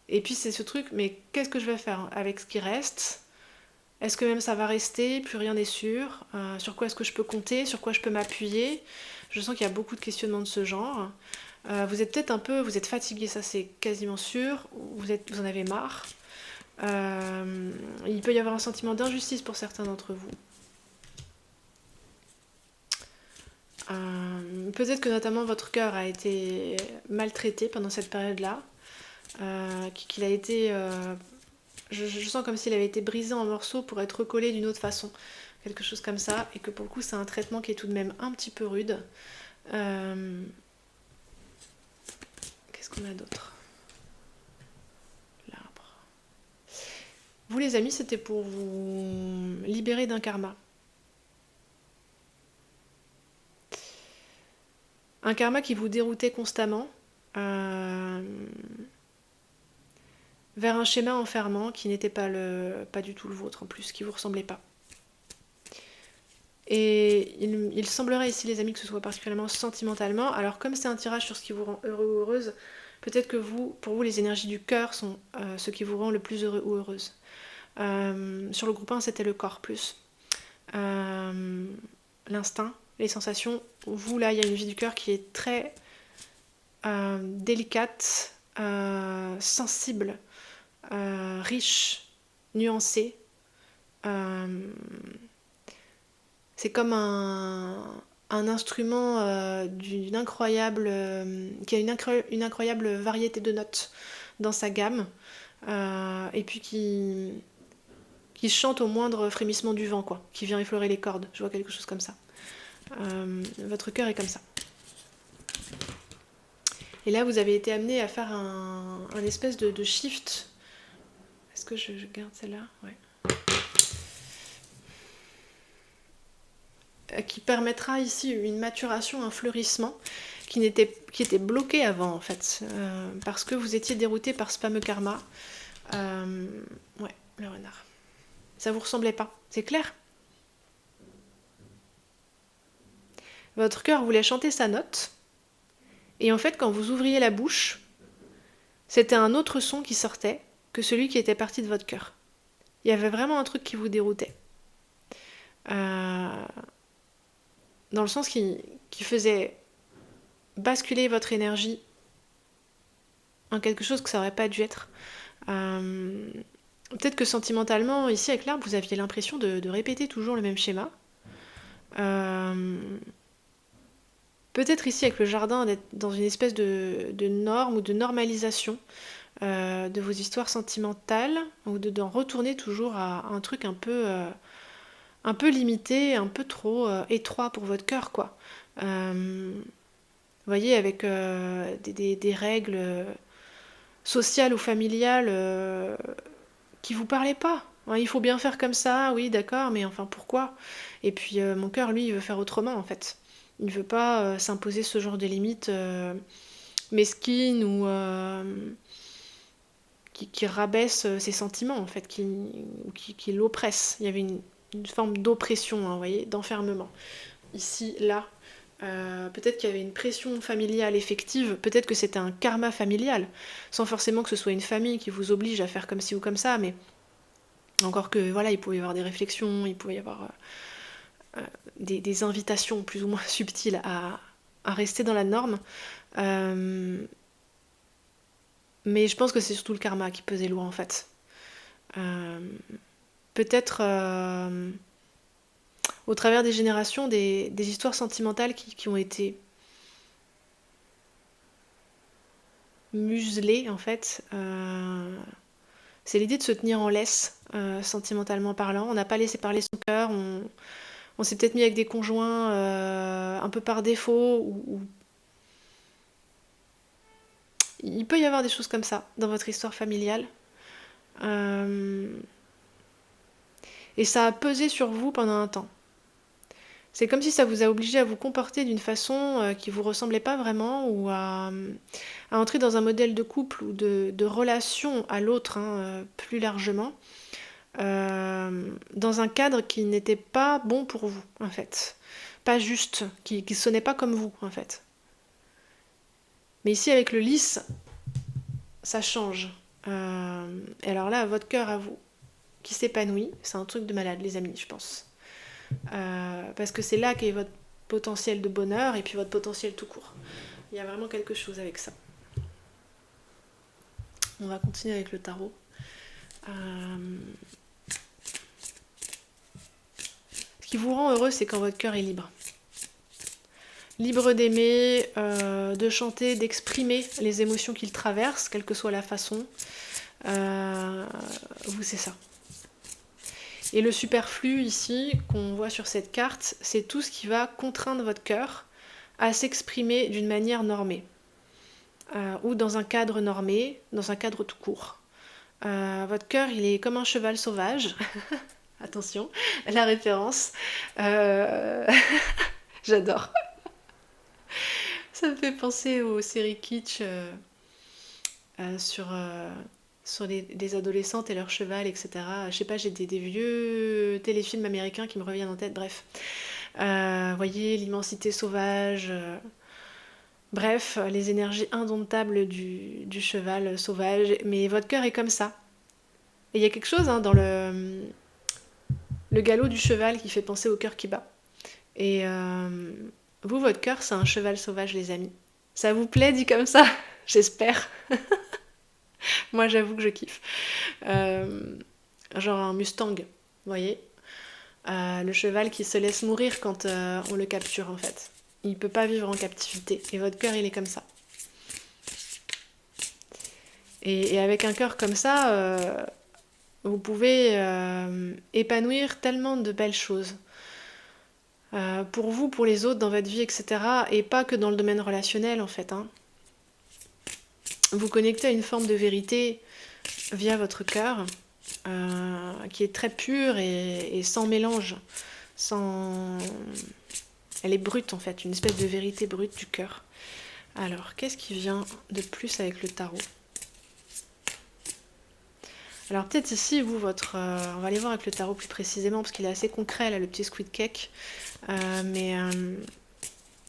Et puis c'est ce truc, mais qu'est-ce que je vais faire avec ce qui reste? Est-ce que même ça va rester? Plus rien n'est sûr. Sur quoi est-ce que je peux compter? Sur quoi je peux m'appuyer? Je sens qu'il y a beaucoup de questionnements de ce genre. Vous êtes peut-être un peu, vous êtes fatigué, ça c'est quasiment sûr. Vous en avez marre. Il peut y avoir un sentiment d'injustice pour certains d'entre vous. Peut-être que notamment votre cœur a été maltraité pendant cette période-là, qu'il a été, je sens comme s'il avait été brisé en morceaux pour être recollé d'une autre façon, quelque chose comme ça, et que pour le coup c'est un traitement qui est tout de même un petit peu rude. Qu'est-ce qu'on a d'autre? L'arbre. Vous les amis, c'était pour vous libérer d'un karma. Un karma qui vous déroutait constamment vers un schéma enfermant qui n'était pas du tout le vôtre en plus, qui vous ressemblait pas. Et il semblerait ici, les amis, que ce soit particulièrement sentimentalement. Alors comme c'est un tirage sur ce qui vous rend heureux ou heureuse, peut-être que pour vous, les énergies du cœur sont ce qui vous rend le plus heureux ou heureuse. Sur le groupe 1, c'était le corps plus. L'instinct, les sensations. Vous, là, il y a une vie du cœur qui est très délicate, sensible, riche, nuancée. C'est comme un instrument d'une incroyable, qui a une incroyable variété de notes dans sa gamme, et puis qui chante au moindre frémissement du vent, quoi, qui vient effleurer les cordes. Je vois quelque chose comme ça. Votre cœur est comme ça. Et là, vous avez été amené à faire un espèce de shift. Est-ce que je garde celle-là? Ouais. Qui permettra ici une maturation, un fleurissement qui était bloqué avant en fait, parce que vous étiez dérouté par ce fameux karma. Ouais, le renard. Ça vous ressemblait pas, c'est clair? Votre cœur voulait chanter sa note, et en fait quand vous ouvriez la bouche, c'était un autre son qui sortait que celui qui était parti de votre cœur. Il y avait vraiment un truc qui vous déroutait. Dans le sens qui faisait basculer votre énergie en quelque chose que ça n'aurait pas dû être. Peut-être que sentimentalement, ici avec l'arbre, vous aviez l'impression de répéter toujours le même schéma. Peut-être ici avec le jardin, d'être dans une espèce de norme ou de normalisation de vos histoires sentimentales, ou d'en retourner toujours à un truc un peu limité, un peu trop étroit pour votre cœur, quoi. Vous voyez, avec des règles sociales ou familiales qui vous parlaient pas. Il faut bien faire comme ça, oui, d'accord, mais enfin pourquoi? Et puis mon cœur, lui, il veut faire autrement, en fait. Il veut pas s'imposer ce genre de limites mesquines ou qui rabaissent ses sentiments, en fait, qui l'oppressent. Il y avait une forme d'oppression, hein, vous voyez, d'enfermement. Ici, là, peut-être qu'il y avait une pression familiale effective, peut-être que c'était un karma familial, sans forcément que ce soit une famille qui vous oblige à faire comme ci ou comme ça, mais encore que voilà, il pouvait y avoir des réflexions, il pouvait y avoir des invitations plus ou moins subtiles à rester dans la norme. Mais je pense que c'est surtout le karma qui pesait lourd en fait. Peut-être au travers des générations, des histoires sentimentales qui ont été muselées en fait. C'est l'idée de se tenir en laisse, sentimentalement parlant. On n'a pas laissé parler son cœur, on s'est peut-être mis avec des conjoints un peu par défaut, ou il peut y avoir des choses comme ça dans votre histoire familiale. Et ça a pesé sur vous pendant un temps. C'est comme si ça vous a obligé à vous comporter d'une façon qui vous ressemblait pas vraiment, ou à entrer dans un modèle de couple ou de relation à l'autre, hein, plus largement, dans un cadre qui n'était pas bon pour vous, en fait. Pas juste, qui sonnait pas comme vous, en fait. Mais ici, avec le lys, ça change. Et alors là, votre cœur à vous, qui s'épanouit, c'est un truc de malade, les amis, je pense. Parce que c'est là qu'est votre potentiel de bonheur et puis votre potentiel tout court. Il y a vraiment quelque chose avec ça. On va continuer avec le tarot. Ce qui vous rend heureux, c'est quand votre cœur est libre. Libre d'aimer, de chanter, d'exprimer les émotions qu'il traverse, quelle que soit la façon. Vous, c'est ça. Et le superflu ici, qu'on voit sur cette carte, c'est tout ce qui va contraindre votre cœur à s'exprimer d'une manière normée. Ou dans un cadre normé, dans un cadre tout court. Votre cœur, il est comme un cheval sauvage. Attention, la référence. J'adore. Ça me fait penser aux séries kitsch sur les adolescentes et leur cheval, etc. Je sais pas, j'ai des vieux téléfilms américains qui me reviennent en tête, bref. Voyez, l'immensité sauvage. Bref, les énergies indomptables du cheval sauvage. Mais votre cœur est comme ça. Et il y a quelque chose dans le galop du cheval qui fait penser au cœur qui bat. Et vous, votre cœur, c'est un cheval sauvage, les amis. Ça vous plaît dit comme ça? J'espère. Moi, j'avoue que je kiffe. Genre un Mustang, vous voyez? Le cheval qui se laisse mourir quand on le capture, en fait. Il peut pas vivre en captivité. Et votre cœur, il est comme ça. Et avec un cœur comme ça, vous pouvez épanouir tellement de belles choses. Pour vous, pour les autres, dans votre vie, etc. Et pas que dans le domaine relationnel, en fait. Vous connectez à une forme de vérité via votre cœur, qui est très pure et sans mélange. Elle est brute, en fait, une espèce de vérité brute du cœur. Alors, qu'est-ce qui vient de plus avec le tarot? Alors peut-être ici, vous, on va aller voir avec le tarot plus précisément, parce qu'il est assez concret, là, le petit squid cake. Mais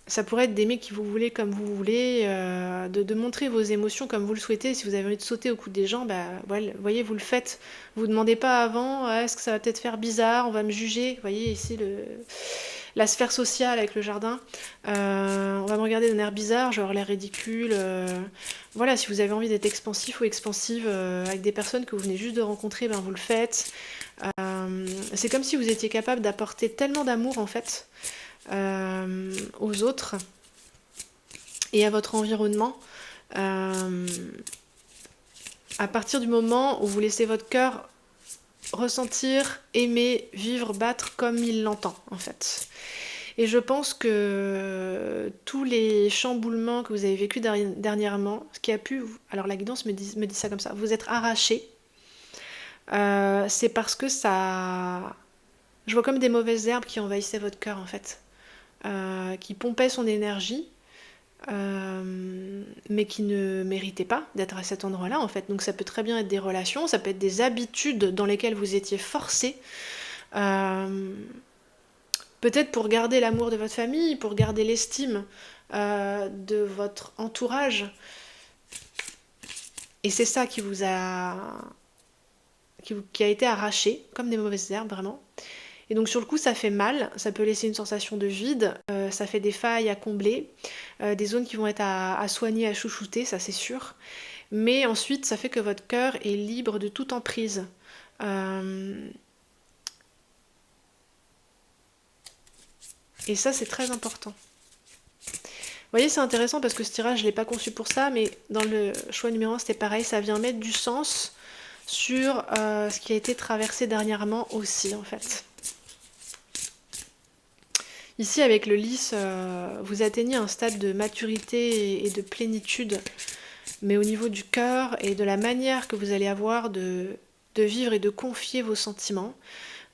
ça pourrait être d'aimer qui vous voulez, comme vous voulez, de montrer vos émotions comme vous le souhaitez. Si vous avez envie de sauter au cou des gens, voyez, vous le faites. Vous ne demandez pas avant, est-ce que ça va peut-être faire bizarre, on va me juger. Vous voyez ici la sphère sociale avec le jardin. On va me regarder d'un air bizarre, je vais avoir l'air ridicule. Voilà, si vous avez envie d'être expansif ou expansive avec des personnes que vous venez juste de rencontrer, vous le faites. C'est comme si vous étiez capable d'apporter tellement d'amour, en fait, aux autres et à votre environnement. À partir du moment où vous laissez votre cœur ressentir, aimer, vivre, battre comme il l'entend, en fait. Et je pense que tous les chamboulements que vous avez vécus dernièrement, ce qui a pu... Alors la guidance me dit ça comme ça, vous être arraché, c'est parce que ça... Je vois comme des mauvaises herbes qui envahissaient votre cœur, en fait. Qui pompaient son énergie, mais qui ne méritaient pas d'être à cet endroit-là, en fait. Donc ça peut très bien être des relations, ça peut être des habitudes dans lesquelles vous étiez forcés. Peut-être pour garder l'amour de votre famille, pour garder l'estime de votre entourage. Et c'est ça qui vous a... qui a été arraché, comme des mauvaises herbes, vraiment. Et donc sur le coup, ça fait mal, ça peut laisser une sensation de vide, ça fait des failles à combler, des zones qui vont être à soigner, à chouchouter, ça c'est sûr. Mais ensuite, ça fait que votre cœur est libre de toute emprise. Et ça, c'est très important. Vous voyez, c'est intéressant parce que ce tirage, je ne l'ai pas conçu pour ça, mais dans le choix numéro 1, c'était pareil, ça vient mettre du sens sur ce qui a été traversé dernièrement aussi, en fait. Ici, avec le lys, vous atteignez un stade de maturité et de plénitude, mais au niveau du cœur et de la manière que vous allez avoir de vivre et de confier vos sentiments,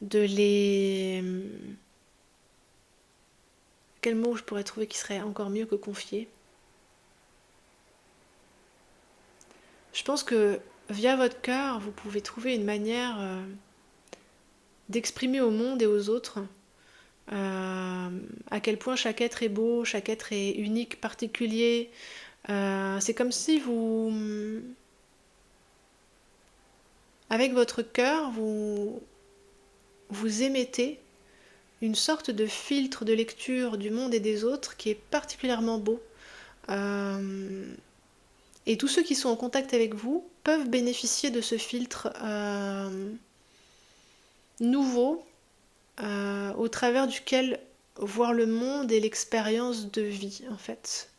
de les... Quel mot je pourrais trouver qui serait encore mieux que confier? Je pense que via votre cœur, vous pouvez trouver une manière d'exprimer au monde et aux autres à quel point chaque être est beau, chaque être est unique, particulier. C'est comme si avec votre cœur, vous émettez une sorte de filtre de lecture du monde et des autres qui est particulièrement beau. Et tous ceux qui sont en contact avec vous peuvent bénéficier de ce filtre nouveau au travers duquel voir le monde et l'expérience de vie en fait.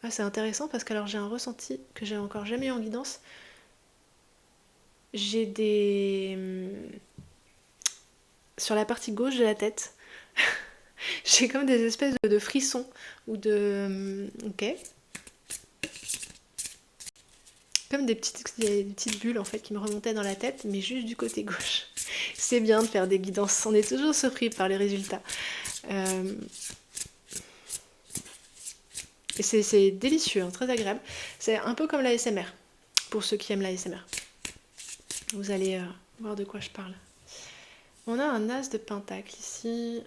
Ah, c'est intéressant parce que alors j'ai un ressenti que j'ai encore jamais eu en guidance. J'ai des... Sur la partie gauche de la tête, j'ai comme des espèces de frissons ou de... Ok. Comme des petites bulles en fait qui me remontaient dans la tête, mais juste du côté gauche. C'est bien de faire des guidances, on est toujours surpris par les résultats. Et c'est délicieux, hein, très agréable. C'est un peu comme l'ASMR, pour ceux qui aiment l'ASMR. Vous allez voir de quoi je parle. On a un as de pentacle ici.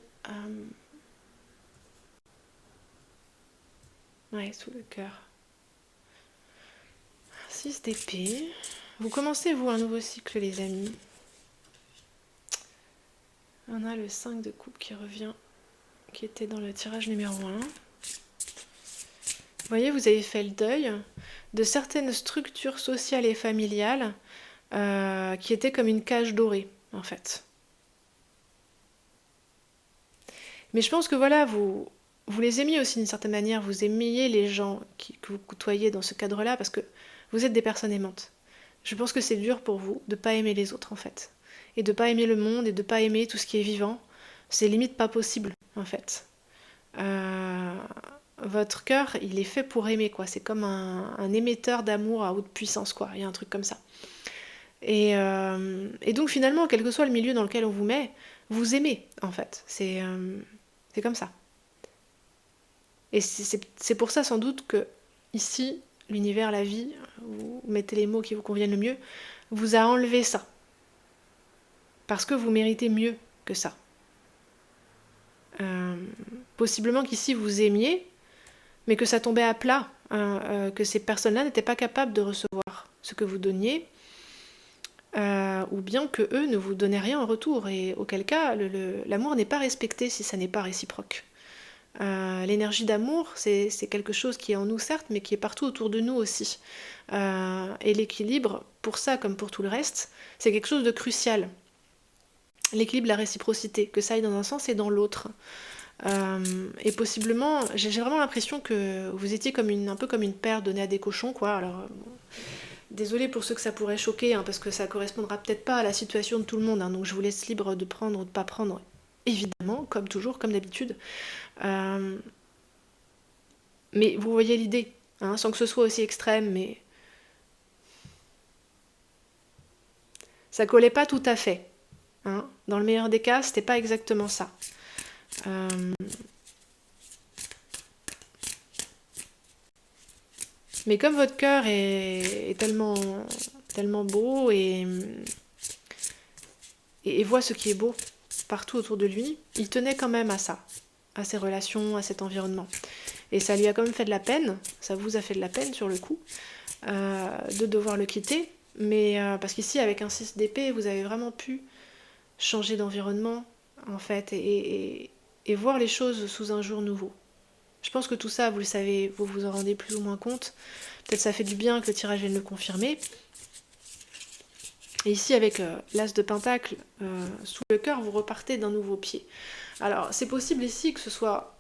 Ouais, sous le cœur. 6 d'épée. Vous commencez, vous, un nouveau cycle, les amis. On a le 5 de coupe qui revient, qui était dans le tirage numéro 1. Vous voyez, vous avez fait le deuil de certaines structures sociales et familiales qui étaient comme une cage dorée, en fait. Mais je pense que voilà, vous les aimiez aussi d'une certaine manière, vous aimiez les gens que vous côtoyez dans ce cadre-là, parce que vous êtes des personnes aimantes. Je pense que c'est dur pour vous de ne pas aimer les autres, en fait. Et de ne pas aimer le monde, et de ne pas aimer tout ce qui est vivant. C'est limite pas possible, en fait. Votre cœur, il est fait pour aimer, quoi. C'est comme un émetteur d'amour à haute puissance, quoi. Il y a un truc comme ça. Et donc finalement, quel que soit le milieu dans lequel on vous met, vous aimez, en fait. C'est comme ça. Et c'est pour ça, sans doute, que ici, l'univers, la vie, vous mettez les mots qui vous conviennent le mieux, vous a enlevé ça. Parce que vous méritez mieux que ça. Possiblement qu'ici, vous aimiez, mais que ça tombait à plat, que ces personnes-là n'étaient pas capables de recevoir ce que vous donniez, ou bien que eux ne vous donnaient rien en retour, et auquel cas l'amour n'est pas respecté si ça n'est pas réciproque. L'énergie d'amour, c'est quelque chose qui est en nous certes, mais qui est partout autour de nous aussi. Et l'équilibre, pour ça comme pour tout le reste, c'est quelque chose de crucial. L'équilibre, la réciprocité, que ça aille dans un sens et dans l'autre. Et possiblement, j'ai vraiment l'impression que vous étiez un peu comme une paire donnée à des cochons, quoi. Alors, désolée pour ceux que ça pourrait choquer, hein, parce que ça correspondra peut-être pas à la situation de tout le monde, hein, donc je vous laisse libre de prendre ou de pas prendre, évidemment, comme toujours, comme d'habitude. Mais vous voyez l'idée, hein, sans que ce soit aussi extrême, mais ça collait pas tout à fait. Hein. Dans le meilleur des cas, c'était pas exactement ça. Mais comme votre cœur est tellement, tellement beau et voit ce qui est beau partout autour de lui, il tenait quand même à ça, à ses relations, à cet environnement. Et ça lui a quand même fait de la peine, ça vous a fait de la peine sur le coup, de devoir le quitter. Mais parce qu'ici, avec un 6 d'épée, vous avez vraiment pu changer d'environnement, en fait, et voir les choses sous un jour nouveau. Je pense que tout ça, vous le savez, vous vous en rendez plus ou moins compte. Peut-être ça fait du bien que le tirage vienne le confirmer. Et ici, avec l'as de pentacle sous le cœur, vous repartez d'un nouveau pied. Alors, c'est possible ici que ce soit...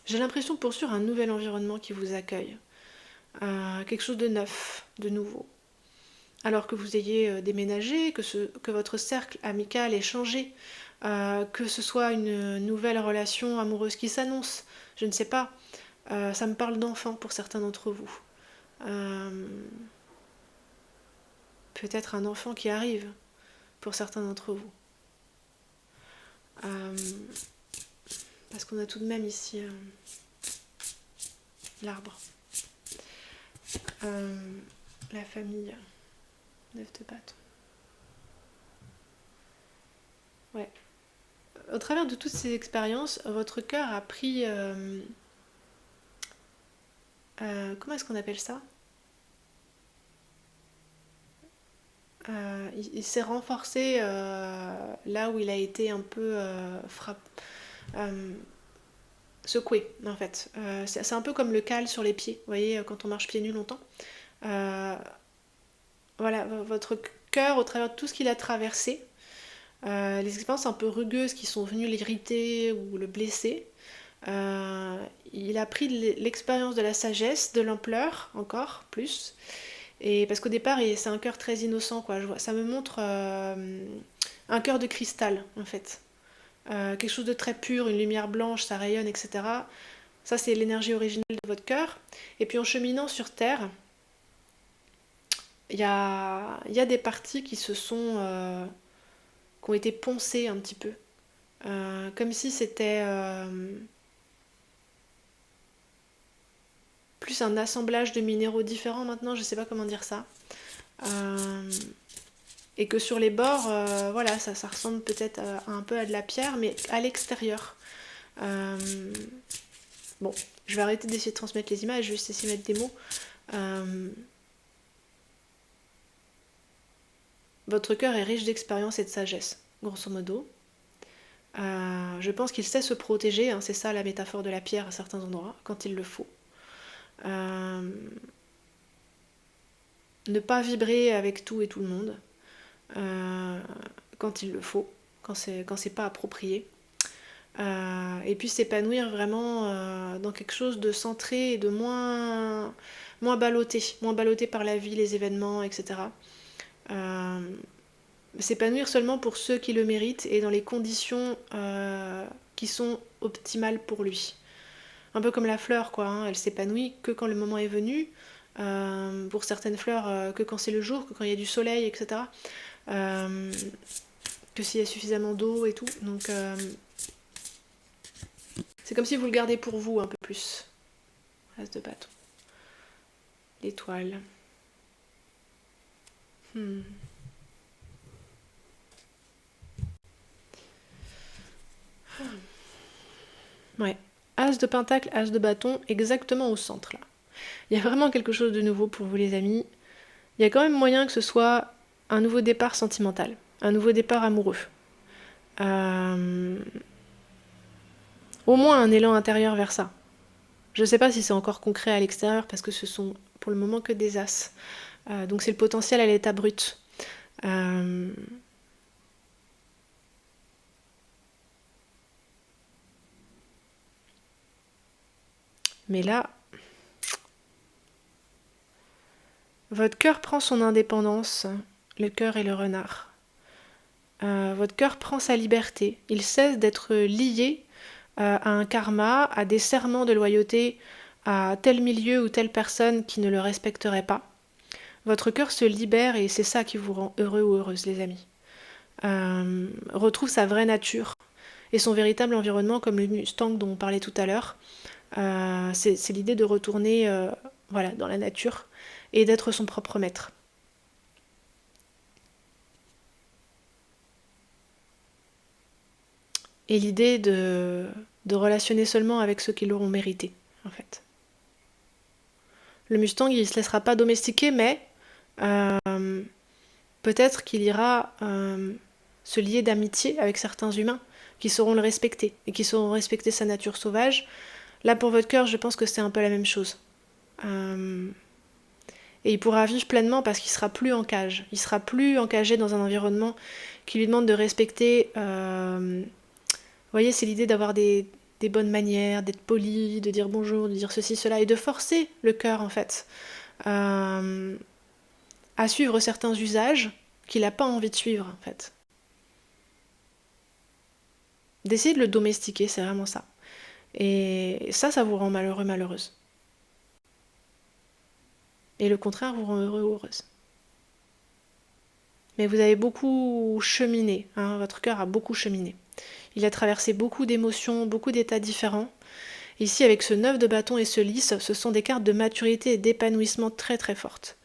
J'ai l'impression pour sûr un nouvel environnement qui vous accueille. Quelque chose de neuf, de nouveau. Alors que vous ayez déménagé, que votre cercle amical ait changé, que ce soit une nouvelle relation amoureuse qui s'annonce, je ne sais pas. Ça me parle d'enfant pour certains d'entre vous. Peut-être un enfant qui arrive pour certains d'entre vous. Parce qu'on a tout de même ici l'arbre. La famille. 9 de bâton. Ouais. Au travers de toutes ces expériences, votre cœur a pris... comment est-ce qu'on appelle ça? Il s'est renforcé là où il a été un peu secoué, en fait. C'est un peu comme le cal sur les pieds, vous voyez, quand on marche pieds nus longtemps. Euh, voilà, votre cœur, au travers de tout ce qu'il a traversé, les expériences un peu rugueuses qui sont venues l'irriter ou le blesser, il a pris l'expérience de la sagesse, de l'ampleur, encore plus. Et parce qu'au départ, c'est un cœur très innocent, quoi. Ça me montre un cœur de cristal, en fait. Quelque chose de très pur, une lumière blanche, ça rayonne, etc. Ça, c'est l'énergie originelle de votre cœur. Et puis en cheminant sur Terre, il y a des parties qui ont été poncées un petit peu. Comme si c'était plus un assemblage de minéraux différents maintenant, je sais pas comment dire ça. Et que sur les bords, voilà, ça ressemble peut-être un peu à de la pierre, mais à l'extérieur. Bon, je vais arrêter d'essayer de transmettre les images, je vais juste essayer de mettre des mots. Votre cœur est riche d'expérience et de sagesse, grosso modo. Je pense qu'il sait se protéger, hein, c'est ça la métaphore de la pierre à certains endroits, quand il le faut. Ne pas vibrer avec tout et tout le monde, quand il le faut, quand c'est pas approprié. Et puis s'épanouir vraiment dans quelque chose de centré et de moins ballotté par la vie, les événements, etc. S'épanouir seulement pour ceux qui le méritent et dans les conditions qui sont optimales pour lui. Un peu comme la fleur, quoi, hein. Elle s'épanouit que quand le moment est venu. Pour certaines fleurs, que quand c'est le jour, que quand il y a du soleil, etc. Que s'il y a suffisamment d'eau et tout. Donc c'est comme si vous le gardez pour vous un peu plus. As de bâton. L'étoile. Ouais. As de pentacle, as de bâton, exactement au centre là. Il y a vraiment quelque chose de nouveau pour vous les amis. Il y a quand même moyen que ce soit un nouveau départ sentimental, un nouveau départ amoureux. Au moins un élan intérieur vers ça. Je ne sais pas si c'est encore concret à l'extérieur parce que ce sont pour le moment que des as. Donc c'est le potentiel à l'état brut. Mais là, votre cœur prend son indépendance, le cœur et le renard. Votre cœur prend sa liberté. Il cesse d'être lié à un karma, à des serments de loyauté à tel milieu ou telle personne qui ne le respecterait pas. Votre cœur se libère et c'est ça qui vous rend heureux ou heureuse, les amis. Retrouve sa vraie nature et son véritable environnement, comme le Mustang dont on parlait tout à l'heure. C'est l'idée de retourner voilà, dans la nature et d'être son propre maître. Et l'idée de relationner seulement avec ceux qui l'auront mérité, en fait. Le Mustang, il ne se laissera pas domestiquer, mais peut-être qu'il ira se lier d'amitié avec certains humains qui sauront le respecter et qui sauront respecter sa nature sauvage. Là, pour votre cœur, je pense que c'est un peu la même chose. Et il pourra vivre pleinement parce qu'il sera plus en cage. Il sera plus encagé dans un environnement qui lui demande de respecter. Vous voyez, c'est l'idée d'avoir des bonnes manières, d'être poli, de dire bonjour, de dire ceci, cela, et de forcer le cœur, en fait, à suivre certains usages qu'il n'a pas envie de suivre, en fait. D'essayer de le domestiquer, c'est vraiment ça. Et ça vous rend malheureux, malheureuse. Et le contraire vous rend heureux ou heureuse. Mais vous avez beaucoup cheminé, hein, votre cœur a beaucoup cheminé. Il a traversé beaucoup d'émotions, beaucoup d'états différents. Ici, avec ce 9 de bâton et ce lys, ce sont des cartes de maturité et d'épanouissement très très fortes.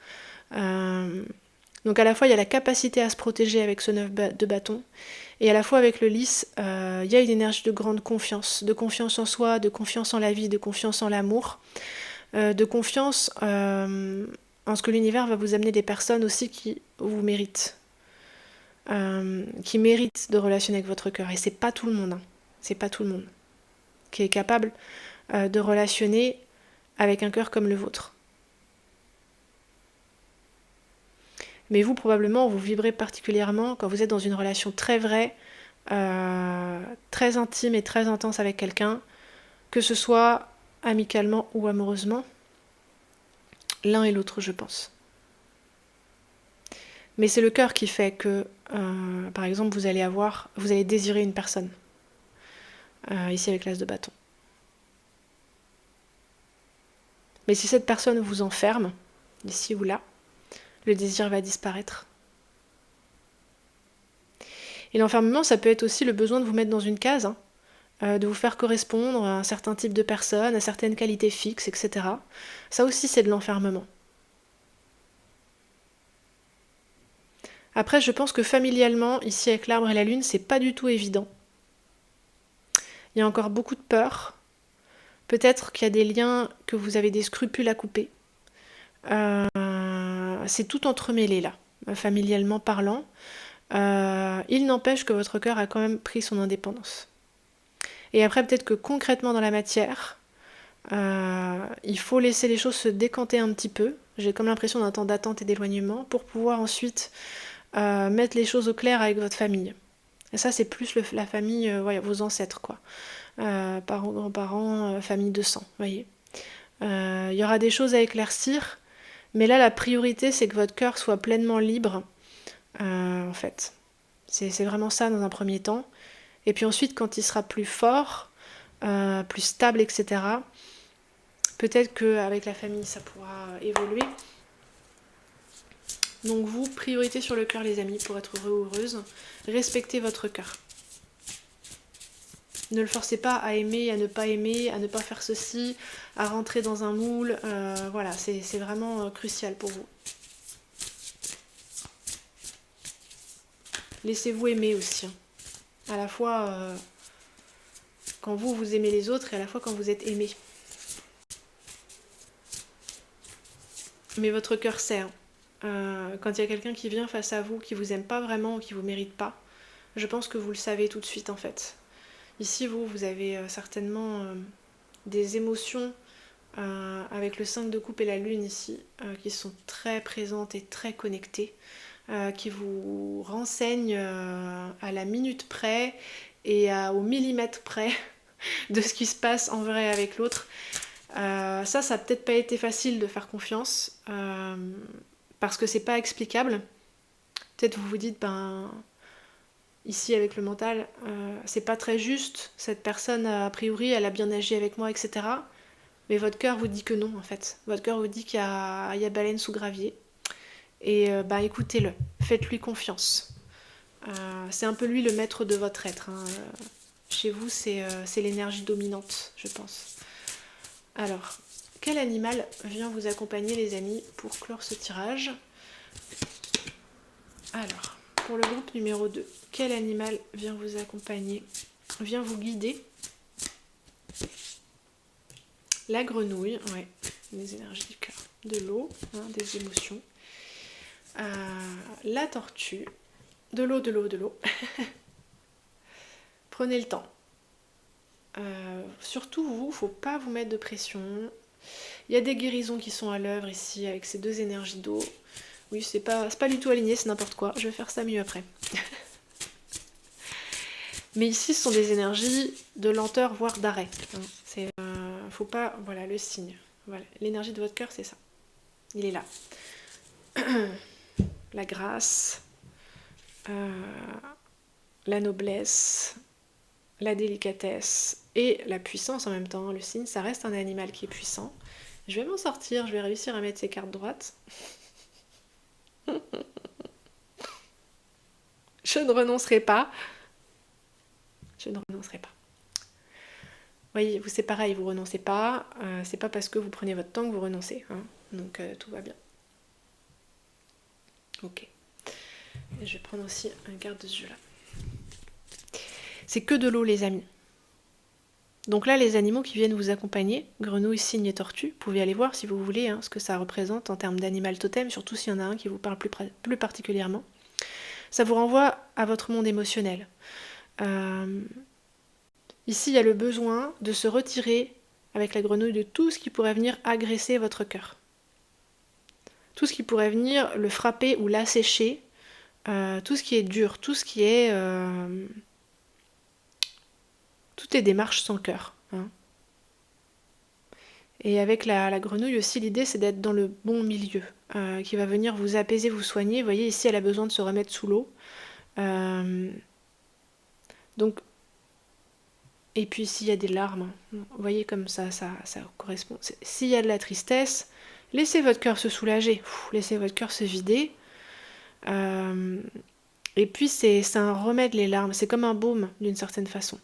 Donc à la fois il y a la capacité à se protéger avec ce 9 de bâton, et à la fois avec le lys, il y a une énergie de grande confiance en soi, de confiance en la vie, de confiance en l'amour, de confiance en ce que l'univers va vous amener des personnes aussi qui vous méritent, qui méritent de relationner avec votre cœur. Et c'est pas tout le monde, hein. C'est pas tout le monde qui est capable de relationner avec un cœur comme le vôtre. Mais vous, probablement, vous vibrez particulièrement quand vous êtes dans une relation très vraie, très intime et très intense avec quelqu'un, que ce soit amicalement ou amoureusement, l'un et l'autre, je pense. Mais c'est le cœur qui fait que, par exemple, vous allez désirer une personne, ici avec l'as de bâton. Mais si cette personne vous enferme, ici ou là, le désir va disparaître. Et l'enfermement, ça peut être aussi le besoin de vous mettre dans une case, hein, de vous faire correspondre à un certain type de personne, à certaines qualités fixes, etc. Ça aussi, c'est de l'enfermement. Après, je pense que familialement, ici avec l'arbre et la lune, c'est pas du tout évident. Il y a encore beaucoup de peur. Peut-être qu'il y a des liens que vous avez des scrupules à couper. C'est tout entremêlé là, familialement parlant. Il n'empêche que votre cœur a quand même pris son indépendance. Et après, peut-être que concrètement dans la matière, il faut laisser les choses se décanter un petit peu. J'ai comme l'impression d'un temps d'attente et d'éloignement pour pouvoir ensuite mettre les choses au clair avec votre famille. Et ça, c'est plus la famille, vos ancêtres, quoi. Parents, grands-parents, famille de sang, voyez. Il y aura des choses à éclaircir, mais là, la priorité, c'est que votre cœur soit pleinement libre, en fait. C'est vraiment ça dans un premier temps. Et puis ensuite, quand il sera plus fort, plus stable, etc., peut-être qu'avec la famille, ça pourra évoluer. Donc vous, priorité sur le cœur, les amis, pour être heureux ou heureuse. Respectez votre cœur. Ne le forcez pas à aimer, à ne pas faire ceci, à rentrer dans un moule. Voilà, c'est vraiment crucial pour vous. Laissez-vous aimer aussi. À la fois quand vous aimez les autres et à la fois quand vous êtes aimé. Mais votre cœur sait. Quand il y a quelqu'un qui vient face à vous, qui vous aime pas vraiment ou qui vous mérite pas, je pense que vous le savez tout de suite en fait. Ici, vous avez certainement des émotions avec le 5 de coupe et la lune ici, qui sont très présentes et très connectées, qui vous renseignent à la minute près et au millimètre près de ce qui se passe en vrai avec l'autre. Ça a peut-être pas été facile de faire confiance, parce que c'est pas explicable. Peut-être vous vous dites, ici avec le mental, c'est pas très juste, cette personne a priori elle a bien agi avec moi, etc. Mais votre cœur vous dit que non en fait. Votre cœur vous dit qu'il y a baleine sous gravier. Et écoutez-le, faites-lui confiance. C'est un peu lui le maître de votre être, hein. Chez vous c'est l'énergie dominante, je pense. Alors, quel animal vient vous accompagner les amis pour clore ce tirage? Alors, pour le groupe numéro 2, quel animal vient vous accompagner, vient vous guider? La grenouille, ouais, les énergies du cœur, de l'eau, hein, des émotions. La tortue, de l'eau. Prenez le temps. Surtout vous, faut pas vous mettre de pression. Il y a des guérisons qui sont à l'œuvre ici avec ces deux énergies d'eau. Oui, c'est pas du tout aligné, c'est n'importe quoi. Je vais faire ça mieux après. Mais ici, ce sont des énergies de lenteur, voire d'arrêt. C'est, faut pas... Voilà, le signe. Voilà, l'énergie de votre cœur, c'est ça. Il est là. La grâce, la noblesse, la délicatesse et la puissance en même temps. Le signe, ça reste un animal qui est puissant. Je vais m'en sortir, je vais réussir à mettre ces cartes droites. Je ne renoncerai pas. Je ne renoncerai pas. Voyez, vous c'est pareil, vous renoncez pas. C'est pas parce que vous prenez votre temps que vous renoncez, hein. Donc tout va bien. Ok. Et je vais prendre aussi un garde-yeux là. C'est que de l'eau, les amis. Donc là, les animaux qui viennent vous accompagner, grenouilles, cygnes et tortues, vous pouvez aller voir si vous voulez ce que ça représente en termes d'animal totem, surtout s'il y en a un qui vous parle plus particulièrement. Ça vous renvoie à votre monde émotionnel. Ici, il y a le besoin de se retirer avec la grenouille de tout ce qui pourrait venir agresser votre cœur. Tout ce qui pourrait venir le frapper ou l'assécher, tout ce qui est dur, tout ce qui est... Tout est démarche sans cœur. Et avec la grenouille aussi, l'idée c'est d'être dans le bon milieu, qui va venir vous apaiser, vous soigner. Vous voyez, ici elle a besoin de se remettre sous l'eau. Donc, et puis s'il y a des larmes, vous voyez comme ça correspond. S'il y a de la tristesse, laissez votre cœur se soulager, laissez votre cœur se vider. Et puis c'est un remède, les larmes, c'est comme un baume d'une certaine façon.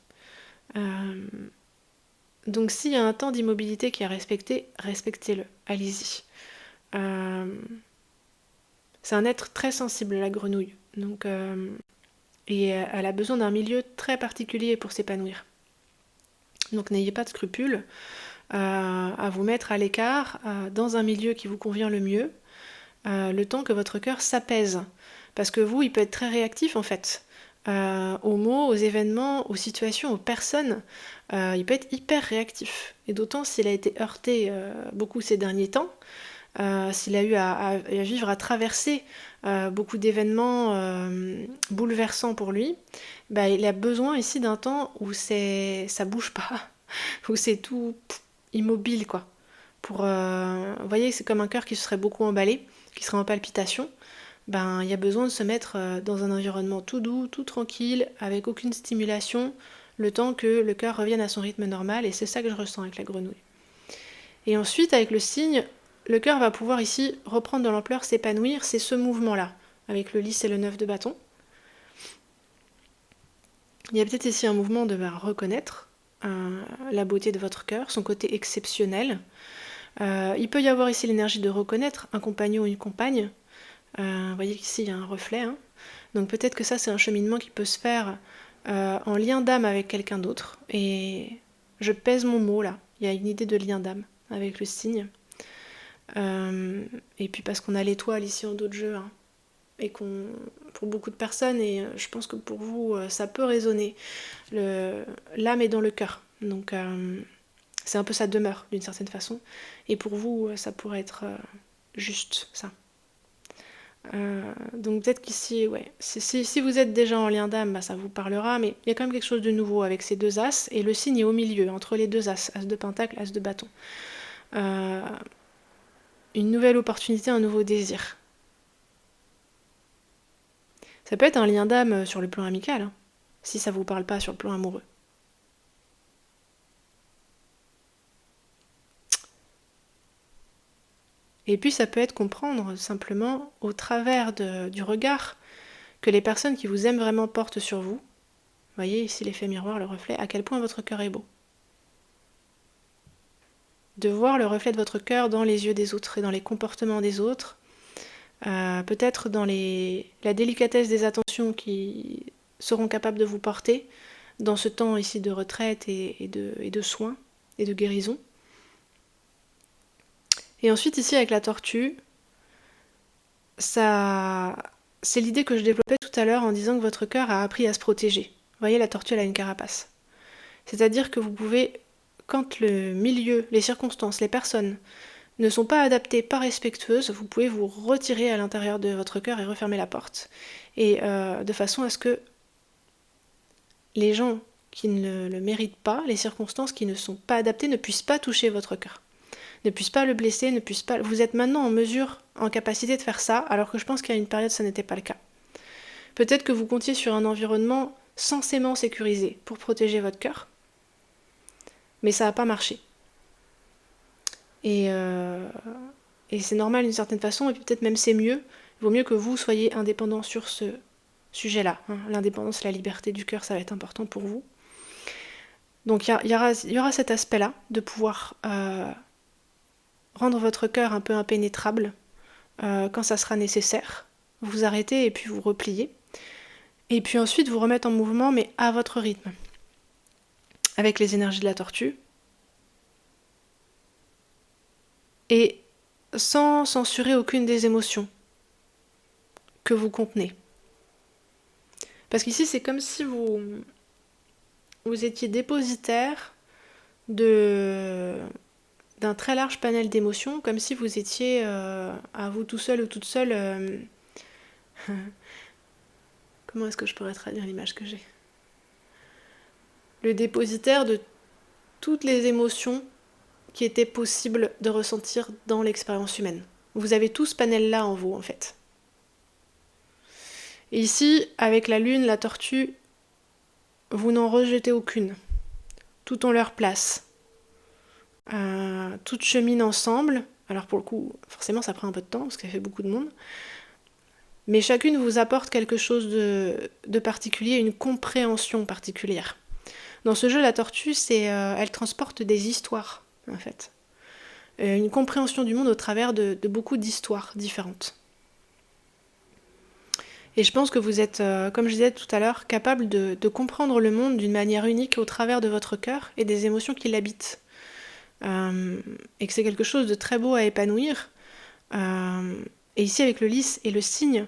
Donc s'il y a un temps d'immobilité qui est respecté, respectez-le, allez-y. C'est un être très sensible, la grenouille. Donc, et elle a besoin d'un milieu très particulier pour s'épanouir. Donc n'ayez pas de scrupules à vous mettre à l'écart dans un milieu qui vous convient le mieux, le temps que votre cœur s'apaise. Parce que vous, il peut être très réactif en fait. Aux mots, aux événements, aux situations, aux personnes, il peut être hyper réactif. Et d'autant s'il a été heurté beaucoup ces derniers temps, s'il a eu à vivre, à traverser beaucoup d'événements bouleversants pour lui, il a besoin ici d'un temps où ça bouge pas, où c'est tout immobile, quoi. Vous voyez, c'est comme un cœur qui se serait beaucoup emballé, qui serait en palpitation. Il y a besoin de se mettre dans un environnement tout doux, tout tranquille, avec aucune stimulation, le temps que le cœur revienne à son rythme normal, et c'est ça que je ressens avec la grenouille. Et ensuite, avec le cygne, le cœur va pouvoir ici reprendre de l'ampleur, s'épanouir, c'est ce mouvement-là, avec le lys et le 9 de bâton. Il y a peut-être ici un mouvement de reconnaître la beauté de votre cœur, son côté exceptionnel. Il peut y avoir ici l'énergie de reconnaître un compagnon ou une compagne. Vous voyez qu'ici il y a un reflet. Donc peut-être que ça c'est un cheminement qui peut se faire en lien d'âme avec quelqu'un d'autre. Et je pèse mon mot là. Il y a une idée de lien d'âme avec le cygne. Et puis parce qu'on a l'étoile ici en dos de jeu. Et pour beaucoup de personnes, et je pense que pour vous ça peut résonner. L'âme est dans le cœur. Donc c'est un peu sa demeure d'une certaine façon. Et pour vous ça pourrait être juste ça. Donc peut-être qu'ici, ouais, si vous êtes déjà en lien d'âme, ça vous parlera, mais il y a quand même quelque chose de nouveau avec ces deux as, et le signe est au milieu, entre les deux as, as de pentacle, as de bâton. Une nouvelle opportunité, un nouveau désir. Ça peut être un lien d'âme sur le plan amical, si ça vous parle pas sur le plan amoureux. Et puis ça peut être comprendre simplement au travers du regard que les personnes qui vous aiment vraiment portent sur vous. Vous voyez ici l'effet miroir, le reflet, à quel point votre cœur est beau. De voir le reflet de votre cœur dans les yeux des autres et dans les comportements des autres, peut-être dans la délicatesse des attentions qui seront capables de vous porter dans ce temps ici de retraite et de soins et de guérison. Et ensuite ici avec la tortue, c'est l'idée que je développais tout à l'heure en disant que votre cœur a appris à se protéger. Vous voyez, la tortue elle a une carapace. C'est-à-dire que vous pouvez, quand le milieu, les circonstances, les personnes ne sont pas adaptées, pas respectueuses, vous pouvez vous retirer à l'intérieur de votre cœur et refermer la porte. Et de façon à ce que les gens qui ne le méritent pas, les circonstances qui ne sont pas adaptées, ne puissent pas toucher votre cœur. Ne puissent pas le blesser, ne puissent pas... Vous êtes maintenant en mesure, en capacité de faire ça, alors que je pense qu'il y a une période, ça n'était pas le cas. Peut-être que vous comptiez sur un environnement censément sécurisé pour protéger votre cœur, mais ça n'a pas marché. Et c'est normal d'une certaine façon, et peut-être même c'est mieux. Il vaut mieux que vous soyez indépendant sur ce sujet-là. L'indépendance, la liberté du cœur, ça va être important pour vous. Donc il y aura cet aspect-là, de pouvoir... rendre votre cœur un peu impénétrable quand ça sera nécessaire, vous arrêter et puis vous replier. Et puis ensuite vous remettre en mouvement, mais à votre rythme. Avec les énergies de la tortue. Et sans censurer aucune des émotions que vous contenez. Parce qu'ici, c'est comme si vous étiez dépositaire d'un très large panel d'émotions, comme si vous étiez à vous tout seul ou toute seule. Comment est-ce que je pourrais traduire l'image que j'ai ? Le dépositaire de toutes les émotions qui étaient possibles de ressentir dans l'expérience humaine. Vous avez tout ce panel-là en vous, en fait. Et ici, avec la lune, la tortue, vous n'en rejetez aucune. Toutes ont leur place. Toutes cheminent ensemble. Alors pour le coup, forcément ça prend un peu de temps, parce que ça fait beaucoup de monde. Mais chacune vous apporte quelque chose de particulier, une compréhension particulière. Dans ce jeu, la tortue, elle transporte des histoires, en fait. Une compréhension du monde au travers de beaucoup d'histoires différentes. Et je pense que vous êtes, comme je disais tout à l'heure, capable de comprendre le monde d'une manière unique au travers de votre cœur et des émotions qui l'habitent. Et que c'est quelque chose de très beau à épanouir. Et ici, avec le lys et le cygne,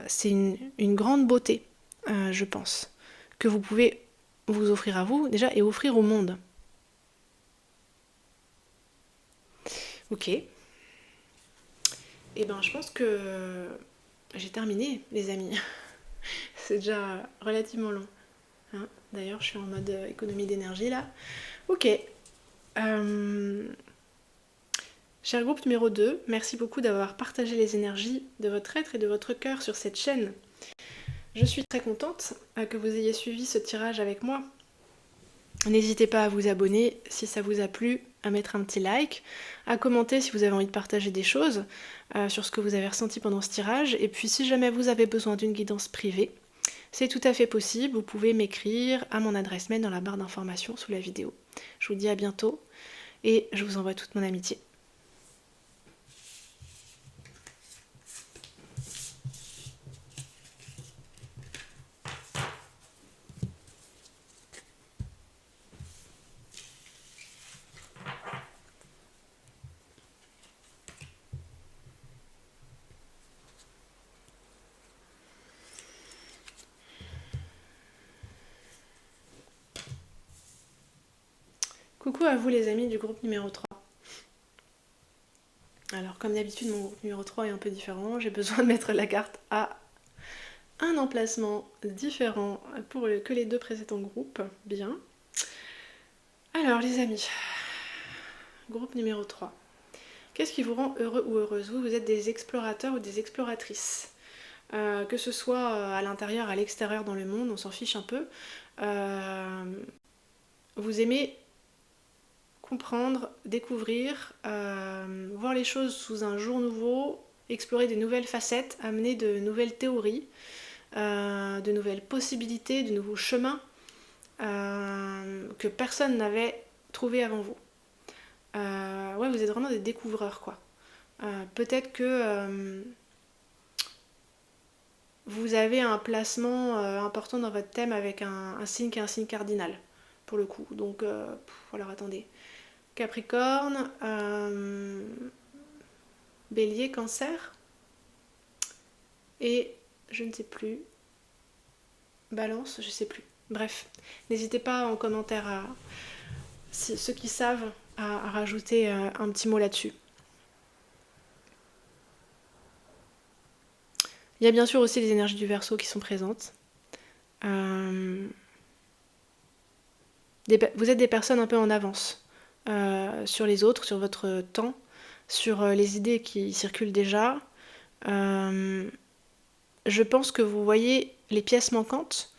c'est une grande beauté, je pense, que vous pouvez vous offrir à vous, déjà, et offrir au monde. Ok. Et ben, je pense que j'ai terminé, les amis. C'est déjà relativement long. Hein, d'ailleurs, je suis en mode économie d'énergie, là. Ok. Cher groupe numéro 2, merci beaucoup d'avoir partagé les énergies de votre être et de votre cœur sur cette chaîne. Je suis très contente que vous ayez suivi ce tirage avec moi. N'hésitez pas à vous abonner si ça vous a plu, à mettre un petit like, à commenter si vous avez envie de partager des choses sur ce que vous avez ressenti pendant ce tirage. Et puis si jamais vous avez besoin d'une guidance privée, c'est tout à fait possible. Vous pouvez m'écrire à mon adresse mail dans la barre d'informations sous la vidéo. Je vous dis à bientôt et je vous envoie toute mon amitié. Coucou à vous les amis du groupe numéro 3. Alors comme d'habitude mon groupe numéro 3 est un peu différent, j'ai besoin de mettre la carte à un emplacement différent que les deux précédents groupes. Bien. Alors les amis, groupe numéro 3. Qu'est-ce qui vous rend heureux ou heureuse ? Vous êtes des explorateurs ou des exploratrices. Que ce soit à l'intérieur, à l'extérieur, dans le monde, on s'en fiche un peu. Vous aimez comprendre, découvrir, voir les choses sous un jour nouveau, explorer de nouvelles facettes, amener de nouvelles théories, de nouvelles possibilités, de nouveaux chemins que personne n'avait trouvé avant vous. Ouais, vous êtes vraiment des découvreurs, quoi. Peut-être que vous avez un placement important dans votre thème avec un signe qui est un signe cardinal, pour le coup. Donc, alors attendez. Capricorne, Bélier, Cancer, et je ne sais plus, Balance, je sais plus. Bref, n'hésitez pas en commentaire ceux qui savent à rajouter un petit mot là-dessus. Il y a bien sûr aussi les énergies du Verseau qui sont présentes. Vous êtes des personnes un peu en avance sur les autres, sur votre temps, sur les idées qui circulent déjà. Je pense que vous voyez les pièces manquantes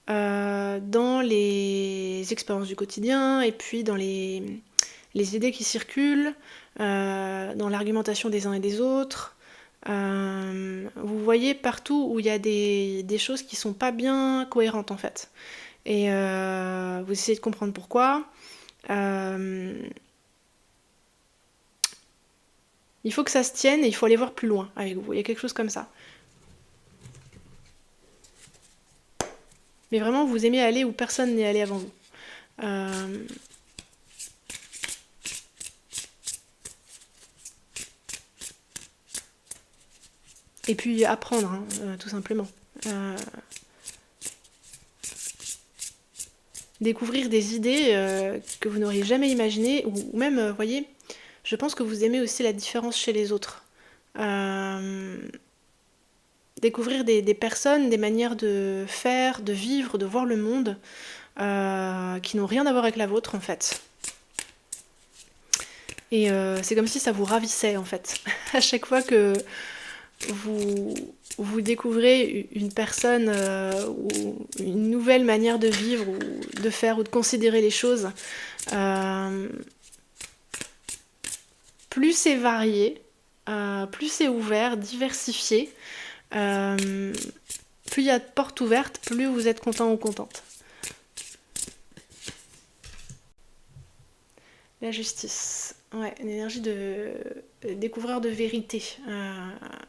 dans les expériences du quotidien et puis dans les idées qui circulent, dans l'argumentation des uns et des autres. Vous voyez partout où il y a des choses qui sont pas bien cohérentes en fait. Et vous essayez de comprendre pourquoi. Il faut que ça se tienne et il faut aller voir plus loin avec vous. Il y a quelque chose comme ça. Mais vraiment, vous aimez aller où personne n'est allé avant vous. Et puis apprendre, hein, tout simplement. Découvrir des idées que vous n'auriez jamais imaginées, ou même, vous voyez, je pense que vous aimez aussi la différence chez les autres. Découvrir des personnes, des manières de faire, de vivre, de voir le monde, qui n'ont rien à voir avec la vôtre en fait. Et c'est comme si ça vous ravissait en fait. À chaque fois que vous découvrez une personne ou une nouvelle manière de vivre ou de faire ou de considérer les choses, plus c'est varié, plus c'est ouvert, diversifié, plus il y a de portes ouvertes, plus vous êtes content ou contente. La justice. Ouais, une énergie de découvreur de vérité.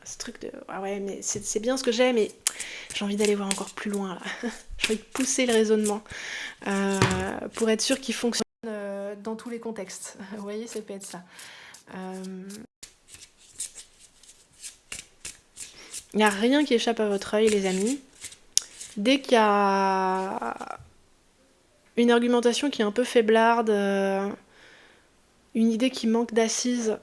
Ce truc de... Ah ouais, mais c'est bien ce que j'ai, mais j'ai envie d'aller voir encore plus loin, là. J'ai envie de pousser le raisonnement pour être sûr qu'il fonctionne dans tous les contextes. Vous voyez, ça peut être ça. Il n'y a rien qui échappe à votre œil, les amis. Dès qu'il y a une argumentation qui est un peu faiblarde, une idée qui manque d'assises,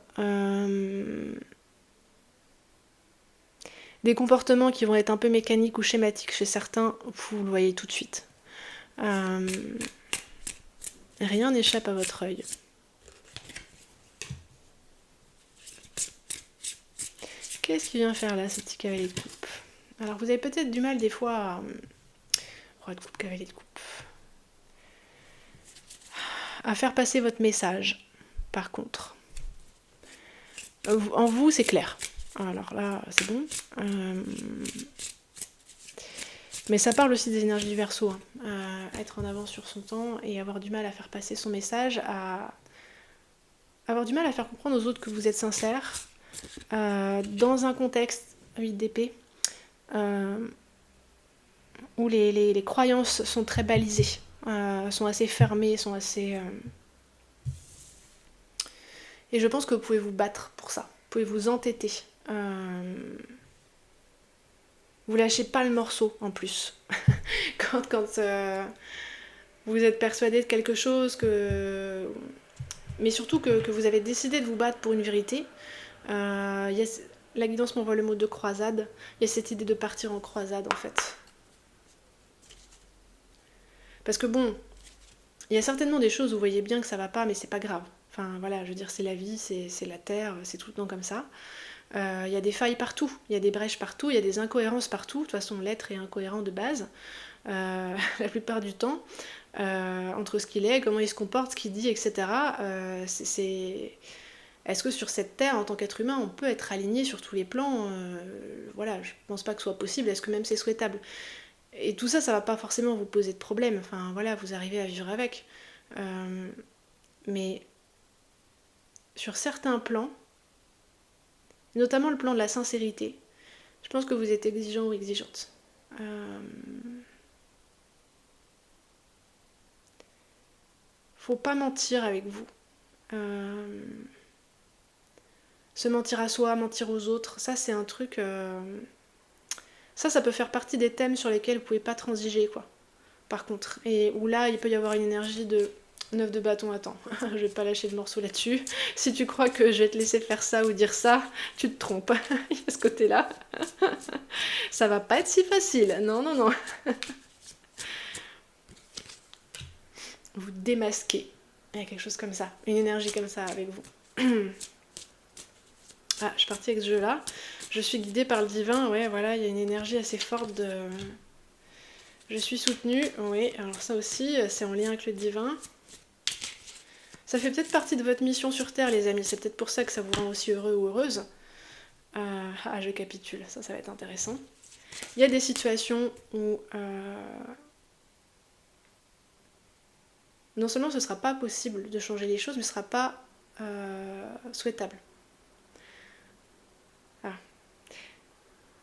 des comportements qui vont être un peu mécaniques ou schématiques chez certains, vous le voyez tout de suite. Rien n'échappe à votre œil. Qu'est-ce qu'il vient faire là, ce petit cavalier de coupe? Alors vous avez peut-être du mal des fois à... Roi de coupe, cavalier de coupe. À faire passer votre message, par contre. En vous, c'est clair. Alors là, c'est bon. Mais ça parle aussi des énergies du Verseau. Hein. Être en avance sur son temps et avoir du mal à faire passer son message, avoir du mal à faire comprendre aux autres que vous êtes sincère, dans un contexte 8 d'épée, où les croyances sont très balisées, sont assez fermées, sont assez... Et je pense que vous pouvez vous battre pour ça. Vous pouvez vous entêter. Vous lâchez pas le morceau en plus. quand vous êtes persuadé de quelque chose, mais surtout que vous avez décidé de vous battre pour une vérité, la guidance m'envoie le mot de croisade. Il y a cette idée de partir en croisade en fait. Parce que bon, il y a certainement des choses où vous voyez bien que ça va pas, mais c'est pas grave. Enfin voilà, je veux dire, c'est la vie, c'est la terre, c'est tout le temps comme ça. Il y a des failles partout, il y a des brèches partout, il y a des incohérences partout. De toute façon, l'être est incohérent de base, la plupart du temps, entre ce qu'il est, comment il se comporte, ce qu'il dit, etc. Est-ce que sur cette terre, en tant qu'être humain, on peut être aligné sur tous les plans? Voilà, je pense pas que ce soit possible. Est-ce que même c'est souhaitable? Et tout ça, ça va pas forcément vous poser de problème. Enfin voilà, vous arrivez à vivre avec. Mais sur certains plans, notamment le plan de la sincérité, je pense que vous êtes exigeant ou exigeante. Faut pas mentir avec vous. Se mentir à soi, mentir aux autres, ça c'est un truc... Ça peut faire partie des thèmes sur lesquels vous pouvez pas transiger, quoi. Par contre. Et où là, il peut y avoir une énergie de 9 de bâton, attends, je vais pas lâcher de morceau là-dessus. Si tu crois que je vais te laisser faire ça ou dire ça, tu te trompes. Il y a ce côté-là. Ça va pas être si facile. Non, non, non. Vous démasquez. Il y a quelque chose comme ça. Une énergie comme ça avec vous. Ah, je suis partie avec ce jeu-là. Je suis guidée par le divin. Ouais, voilà, il y a une énergie assez forte de... Je suis soutenue. Oui, alors ça aussi, c'est en lien avec le divin. Ça fait peut-être partie de votre mission sur Terre, les amis. C'est peut-être pour ça que ça vous rend aussi heureux ou heureuse. Ah, je capitule. Ça va être intéressant. Il y a des situations où... non seulement ce ne sera pas possible de changer les choses, mais ce ne sera pas souhaitable.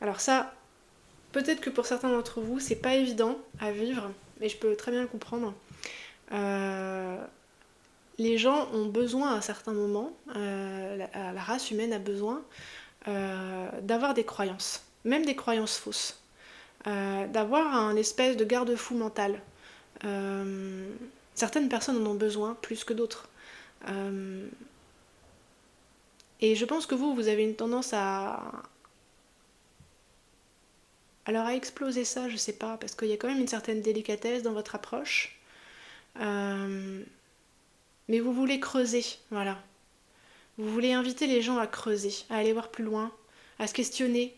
Alors ça, peut-être que pour certains d'entre vous, c'est pas évident à vivre, mais je peux très bien le comprendre. Les gens ont besoin à certains moments, la race humaine a besoin d'avoir des croyances, même des croyances fausses, d'avoir un espèce de garde-fou mental. Certaines personnes en ont besoin plus que d'autres. Et je pense que vous avez une tendance alors à exploser ça, je sais pas, parce qu'il y a quand même une certaine délicatesse dans votre approche. Mais vous voulez creuser, voilà. Vous voulez inviter les gens à creuser, à aller voir plus loin, à se questionner.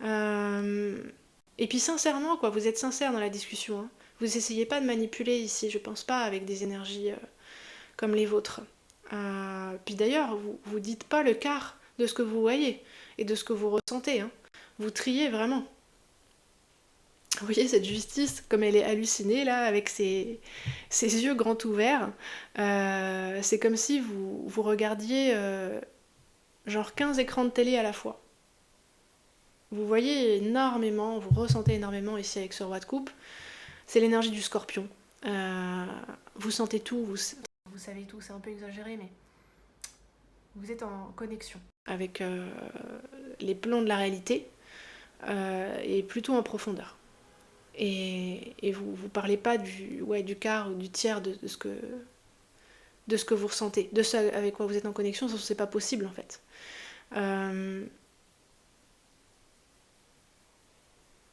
Et puis sincèrement, quoi, vous êtes sincère dans la discussion. Hein. Vous essayez pas de manipuler ici, je pense pas, avec des énergies comme les vôtres. Puis d'ailleurs, vous dites pas le quart de ce que vous voyez et de ce que vous ressentez. Hein. Vous triez vraiment. Vous voyez cette justice, comme elle est hallucinée là, avec ses yeux grands ouverts. C'est comme si vous regardiez genre 15 écrans de télé à la fois. Vous voyez énormément, vous ressentez énormément ici avec ce roi de coupe. C'est l'énergie du scorpion. Vous sentez tout, vous savez tout, c'est un peu exagéré, mais vous êtes en connexion avec les plans de la réalité et plutôt en profondeur. Et vous parlez pas du quart ou du tiers de ce que vous ressentez, de ce avec quoi vous êtes en connexion, ça c'est pas possible en fait.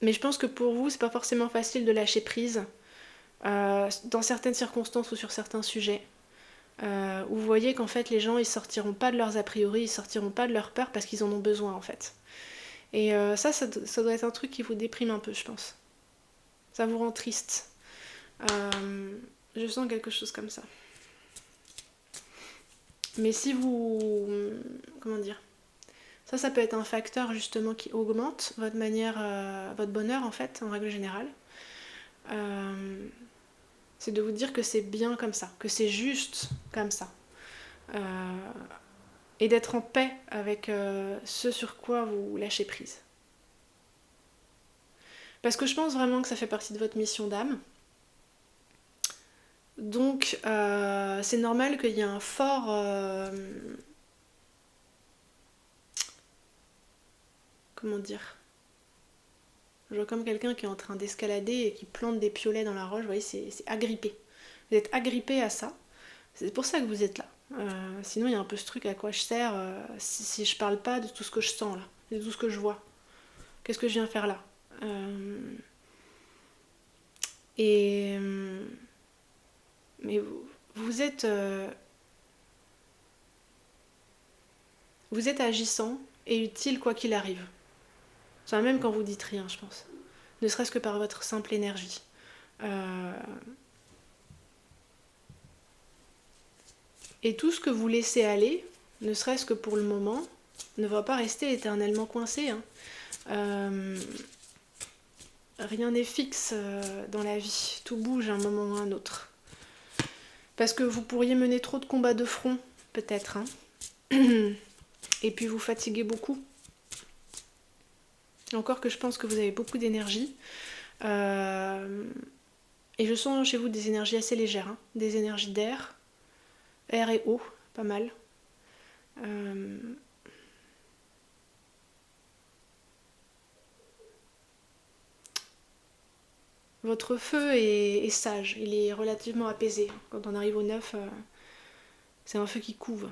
Mais je pense que pour vous, c'est pas forcément facile de lâcher prise dans certaines circonstances ou sur certains sujets. Où vous voyez qu'en fait les gens ils sortiront pas de leurs a priori, ils sortiront pas de leur peur parce qu'ils en ont besoin en fait. Et ça doit être un truc qui vous déprime un peu, je pense. Ça vous rend triste. Je sens quelque chose comme ça. Mais si vous... Comment dire ? Ça peut être un facteur justement qui augmente votre votre bonheur en fait, en règle générale. C'est de vous dire que c'est bien comme ça, que c'est juste comme ça. Et d'être en paix avec ce sur quoi vous lâchez prise. Parce que je pense vraiment que ça fait partie de votre mission d'âme. Donc c'est normal qu'il y ait un fort... comment dire ? Je vois comme quelqu'un qui est en train d'escalader et qui plante des piolets dans la roche, vous voyez, c'est agrippé. Vous êtes agrippé à ça. C'est pour ça que vous êtes là. Sinon, il y a un peu ce truc à quoi je sers si je parle pas de tout ce que je sens là, de tout ce que je vois. Qu'est-ce que je viens faire là Mais vous êtes agissant et utile quoi qu'il arrive. Enfin, même quand vous dites rien, je pense. Ne serait-ce que par votre simple énergie. Et tout ce que vous laissez aller, ne serait-ce que pour le moment, ne va pas rester éternellement coincé. Hein. Rien n'est fixe dans la vie. Tout bouge à un moment ou à un autre. Parce que vous pourriez mener trop de combats de front, peut-être. Hein. Et puis vous fatiguez beaucoup. Encore que je pense que vous avez beaucoup d'énergie. Et je sens chez vous des énergies assez légères. Hein. Des énergies d'air. Air et eau, pas mal. Votre feu est sage, il est relativement apaisé. Quand on arrive au 9, c'est un feu qui couve,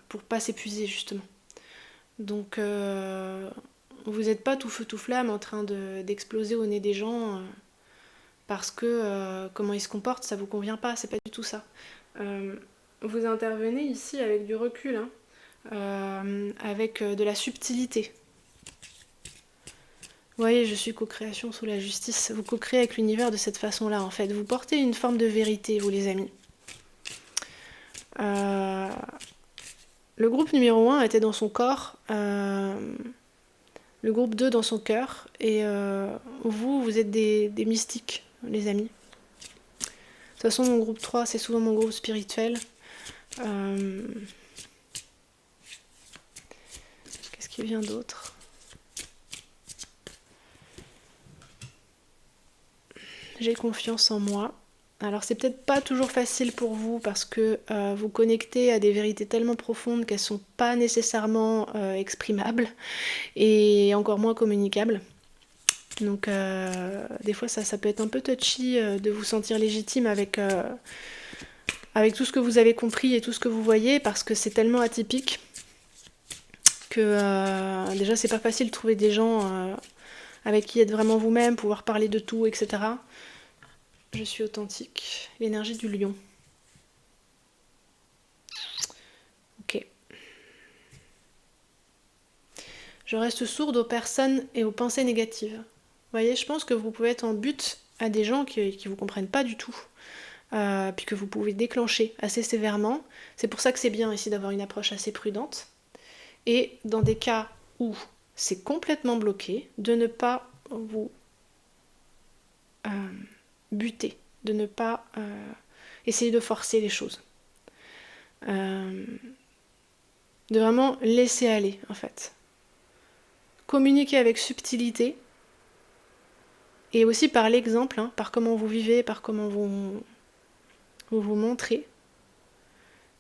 pour pas s'épuiser justement. Donc vous n'êtes pas tout feu tout flamme en train d'exploser au nez des gens parce que comment ils se comportent, ça vous convient pas, c'est pas du tout ça. Vous intervenez ici avec du recul, hein, avec de la subtilité. Vous voyez, je suis co-création sous la justice. Vous co-créez avec l'univers de cette façon-là, en fait. Vous portez une forme de vérité, vous les amis. Le groupe numéro 1 était dans son corps, le groupe 2 dans son cœur, et vous êtes des mystiques, les amis. De toute façon, mon groupe 3, c'est souvent mon groupe spirituel. Qu'est-ce qui vient d'autre ? j'ai confiance en moi. Alors c'est peut-être pas toujours facile pour vous parce que vous connectez à des vérités tellement profondes qu'elles sont pas nécessairement exprimables et encore moins communicables. Donc des fois ça peut être un peu touchy de vous sentir légitime avec tout ce que vous avez compris et tout ce que vous voyez parce que c'est tellement atypique que déjà c'est pas facile de trouver des gens avec qui être vraiment vous-même, pouvoir parler de tout, etc. Je suis authentique. L'énergie du lion. Ok. Je reste sourde aux personnes et aux pensées négatives. Vous voyez, je pense que vous pouvez être en but à des gens qui vous comprennent pas du tout. Puis que vous pouvez déclencher assez sévèrement. C'est pour ça que c'est bien ici d'avoir une approche assez prudente. Et dans des cas où c'est complètement bloqué, de ne pas vous buter, de ne pas essayer de forcer les choses. De vraiment laisser aller, en fait. Communiquer avec subtilité, et aussi par l'exemple, hein, par comment vous vivez, par comment vous montrez.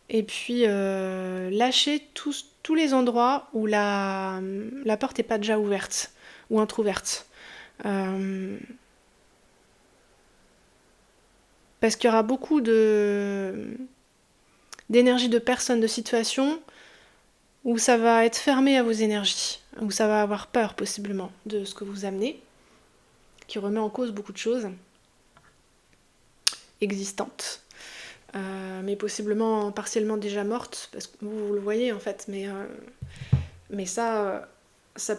Et puis lâcher tous les endroits où la porte n'est pas déjà ouverte ou entrouverte. Parce qu'il y aura beaucoup d'énergie de personnes, de situations où ça va être fermé à vos énergies, où ça va avoir peur possiblement de ce que vous amenez, qui remet en cause beaucoup de choses existantes. Mais possiblement partiellement déjà mortes, parce que vous le voyez en fait, mais ça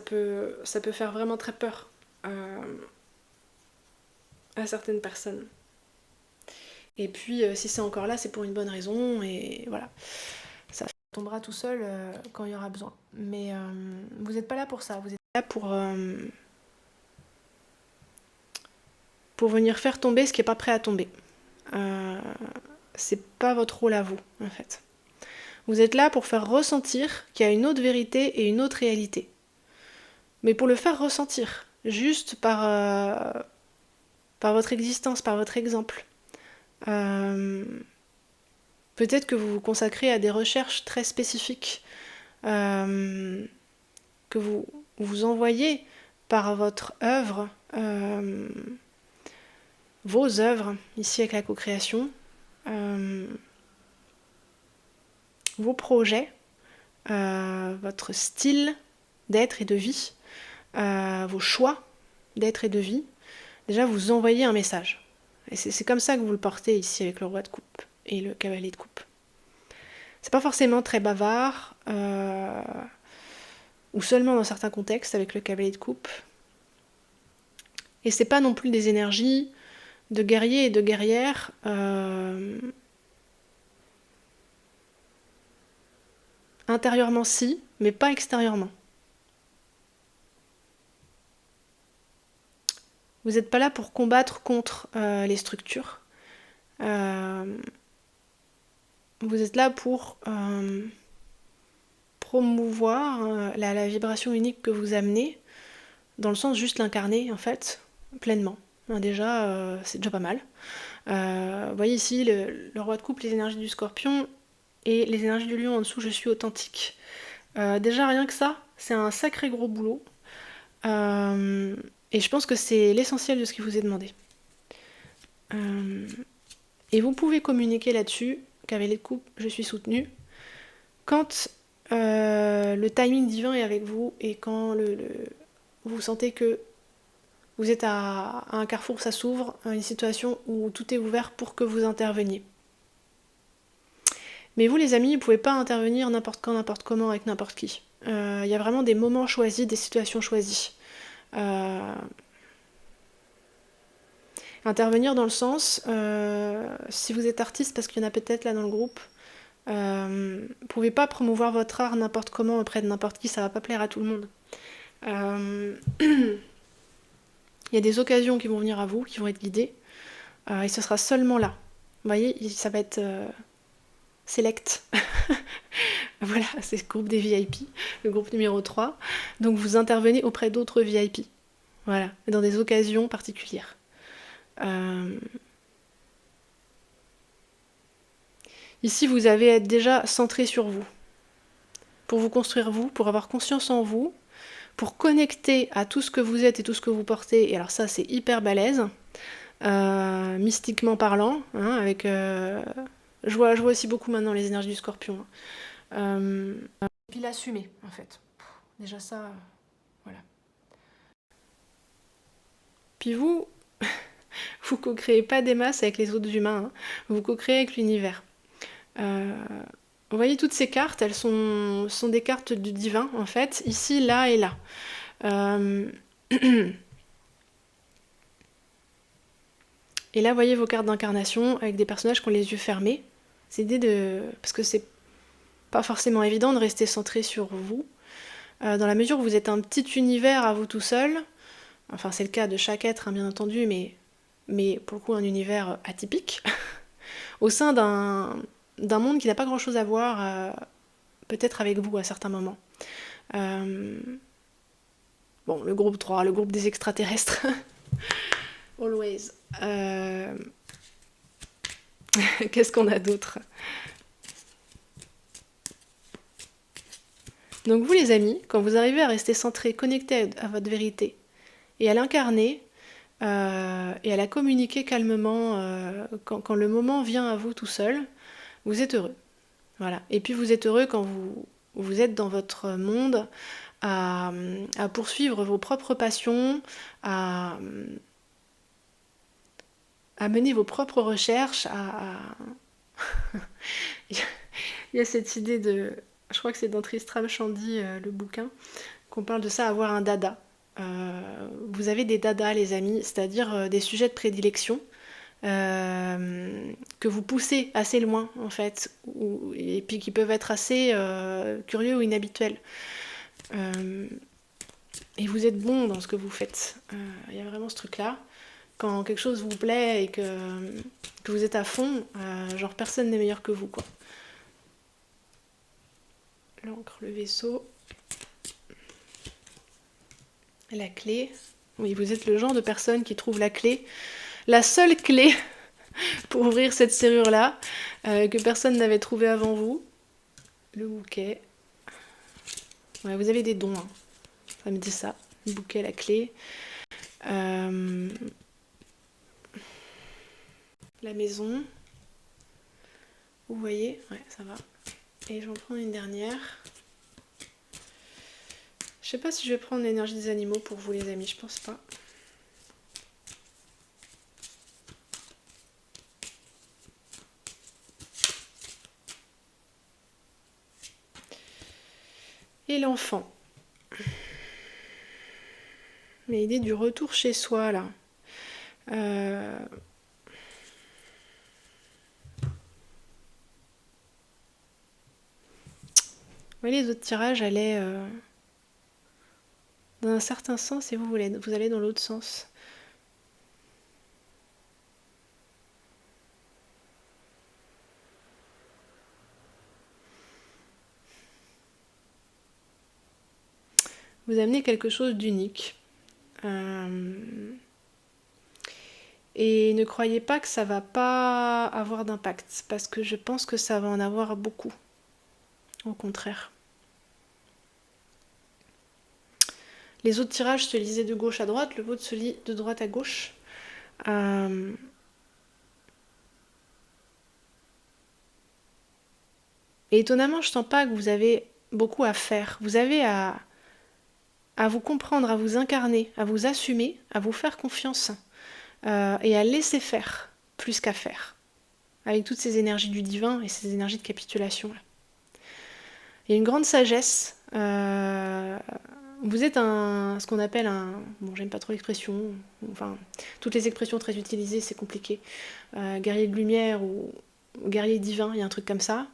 peut faire vraiment très peur à certaines personnes. Et puis si c'est encore là, c'est pour une bonne raison, et voilà. Ça tombera tout seul quand il y aura besoin. Mais vous n'êtes pas là pour ça, vous êtes là pour venir faire tomber ce qui n'est pas prêt à tomber. C'est pas votre rôle à vous, en fait. Vous êtes là pour faire ressentir qu'il y a une autre vérité et une autre réalité. Mais pour le faire ressentir, juste par votre existence, par votre exemple. Peut-être que vous vous consacrez à des recherches très spécifiques que vous envoyez par votre œuvre, vos œuvres, ici avec la co-création, vos projets, votre style d'être et de vie, vos choix d'être et de vie. Déjà, vous envoyez un message. Et c'est comme ça que vous le portez ici avec le roi de coupe et le cavalier de coupe. C'est pas forcément très bavard, ou seulement dans certains contextes avec le cavalier de coupe. Et c'est pas non plus des énergies de guerriers et de guerrières intérieurement si, mais pas extérieurement. Vous n'êtes pas là pour combattre contre les structures. Vous êtes là pour promouvoir la vibration unique que vous amenez, dans le sens juste l'incarner en fait, pleinement. Déjà, c'est déjà pas mal. Vous voyez ici le roi de coupe, les énergies du scorpion et les énergies du lion en dessous, je suis authentique. Déjà rien que ça, c'est un sacré gros boulot. Et je pense que c'est l'essentiel de ce qui vous est demandé. Et vous pouvez communiquer là-dessus, cavalier de coupe, je suis soutenue, quand le timing divin est avec vous et quand vous sentez que vous êtes à un carrefour, ça s'ouvre, une situation où tout est ouvert pour que vous interveniez. Mais vous les amis, vous ne pouvez pas intervenir n'importe quand, n'importe comment, avec n'importe qui. Il y a vraiment des moments choisis, des situations choisies. Intervenir dans le sens, si vous êtes artiste, parce qu'il y en a peut-être là dans le groupe, vous pouvez pas promouvoir votre art n'importe comment auprès de n'importe qui, ça va pas plaire à tout le monde. Il y a des occasions qui vont venir à vous, qui vont être guidées, et ce sera seulement là. Vous voyez, ça va être select. Voilà, c'est le groupe des VIP, le groupe numéro 3. Donc vous intervenez auprès d'autres VIP. Voilà, dans des occasions particulières. Euh, Ici, vous avez à être déjà centré sur vous, pour vous construire vous, pour avoir conscience en vous, pour connecter à tout ce que vous êtes et tout ce que vous portez. Et alors ça, c'est hyper balèze, mystiquement parlant, hein, avec... je vois aussi beaucoup maintenant les énergies du scorpion. Et puis l'assumer, en fait. Déjà ça, voilà. Puis vous, vous co-créez pas des masses avec les autres humains, hein. Vous co-créez avec l'univers. Euh, Vous voyez, toutes ces cartes, elles sont des cartes du divin, en fait, ici, là et là. Euh, Et là, vous voyez vos cartes d'incarnation avec des personnages qui ont les yeux fermés. C'est l'idée de... Parce que c'est pas forcément évident de rester centré sur vous. Dans la mesure où vous êtes un petit univers à vous tout seul, enfin c'est le cas de chaque être, hein, bien entendu, mais pour le coup un univers atypique, au sein d'un monde qui n'a pas grand-chose à voir peut-être avec vous à certains moments. Bon, le groupe 3, le groupe des extraterrestres. Always. Qu'est-ce qu'on a d'autre? Donc vous les amis, quand vous arrivez à rester centré, connecté à votre vérité, et à l'incarner, et à la communiquer calmement quand le moment vient à vous tout seul, vous êtes heureux. Voilà. Et puis vous êtes heureux quand vous êtes dans votre monde à poursuivre vos propres passions, à mener vos propres recherches, Il y a cette idée de... Je crois que c'est dans Tristram Shandy, le bouquin, qu'on parle de ça, avoir un dada. Vous avez des dadas, les amis, c'est-à-dire des sujets de prédilection que vous poussez assez loin, en fait, et puis qui peuvent être assez curieux ou inhabituels. Et vous êtes bon dans ce que vous faites. Il y a vraiment ce truc-là. Quand quelque chose vous plaît et que vous êtes à fond, genre personne n'est meilleur que vous, quoi. L'encre, le vaisseau, la clé. Oui, vous êtes le genre de personne qui trouve la clé, la seule clé pour ouvrir cette serrure-là, que personne n'avait trouvé avant vous. Le bouquet. Ouais, vous avez des dons, hein. Ça me dit ça. Le bouquet, la clé. La maison. Vous voyez? Ouais, ça va. Et je vais en prendre une dernière. Je sais pas si je vais prendre l'énergie des animaux pour vous les amis, je pense pas. Et l'enfant. L'idée du retour chez soi là. Vous voyez, les autres tirages allaient dans un certain sens et vous allez dans l'autre sens. Vous amenez quelque chose d'unique. Et ne croyez pas que ça va pas avoir d'impact, parce que je pense que ça va en avoir beaucoup. Au contraire. Les autres tirages se lisaient de gauche à droite, le vôtre se lit de droite à gauche. Et étonnamment, je sens pas que vous avez beaucoup à faire. Vous avez à vous comprendre, à vous incarner, à vous assumer, à vous faire confiance et à laisser faire plus qu'à faire. Avec toutes ces énergies du divin et ces énergies de capitulation. Il y a une grande sagesse. Vous êtes ce qu'on appelle un... Bon, j'aime pas trop l'expression. Enfin, toutes les expressions très utilisées, c'est compliqué. Guerrier de lumière ou guerrier divin, il y a un truc comme ça.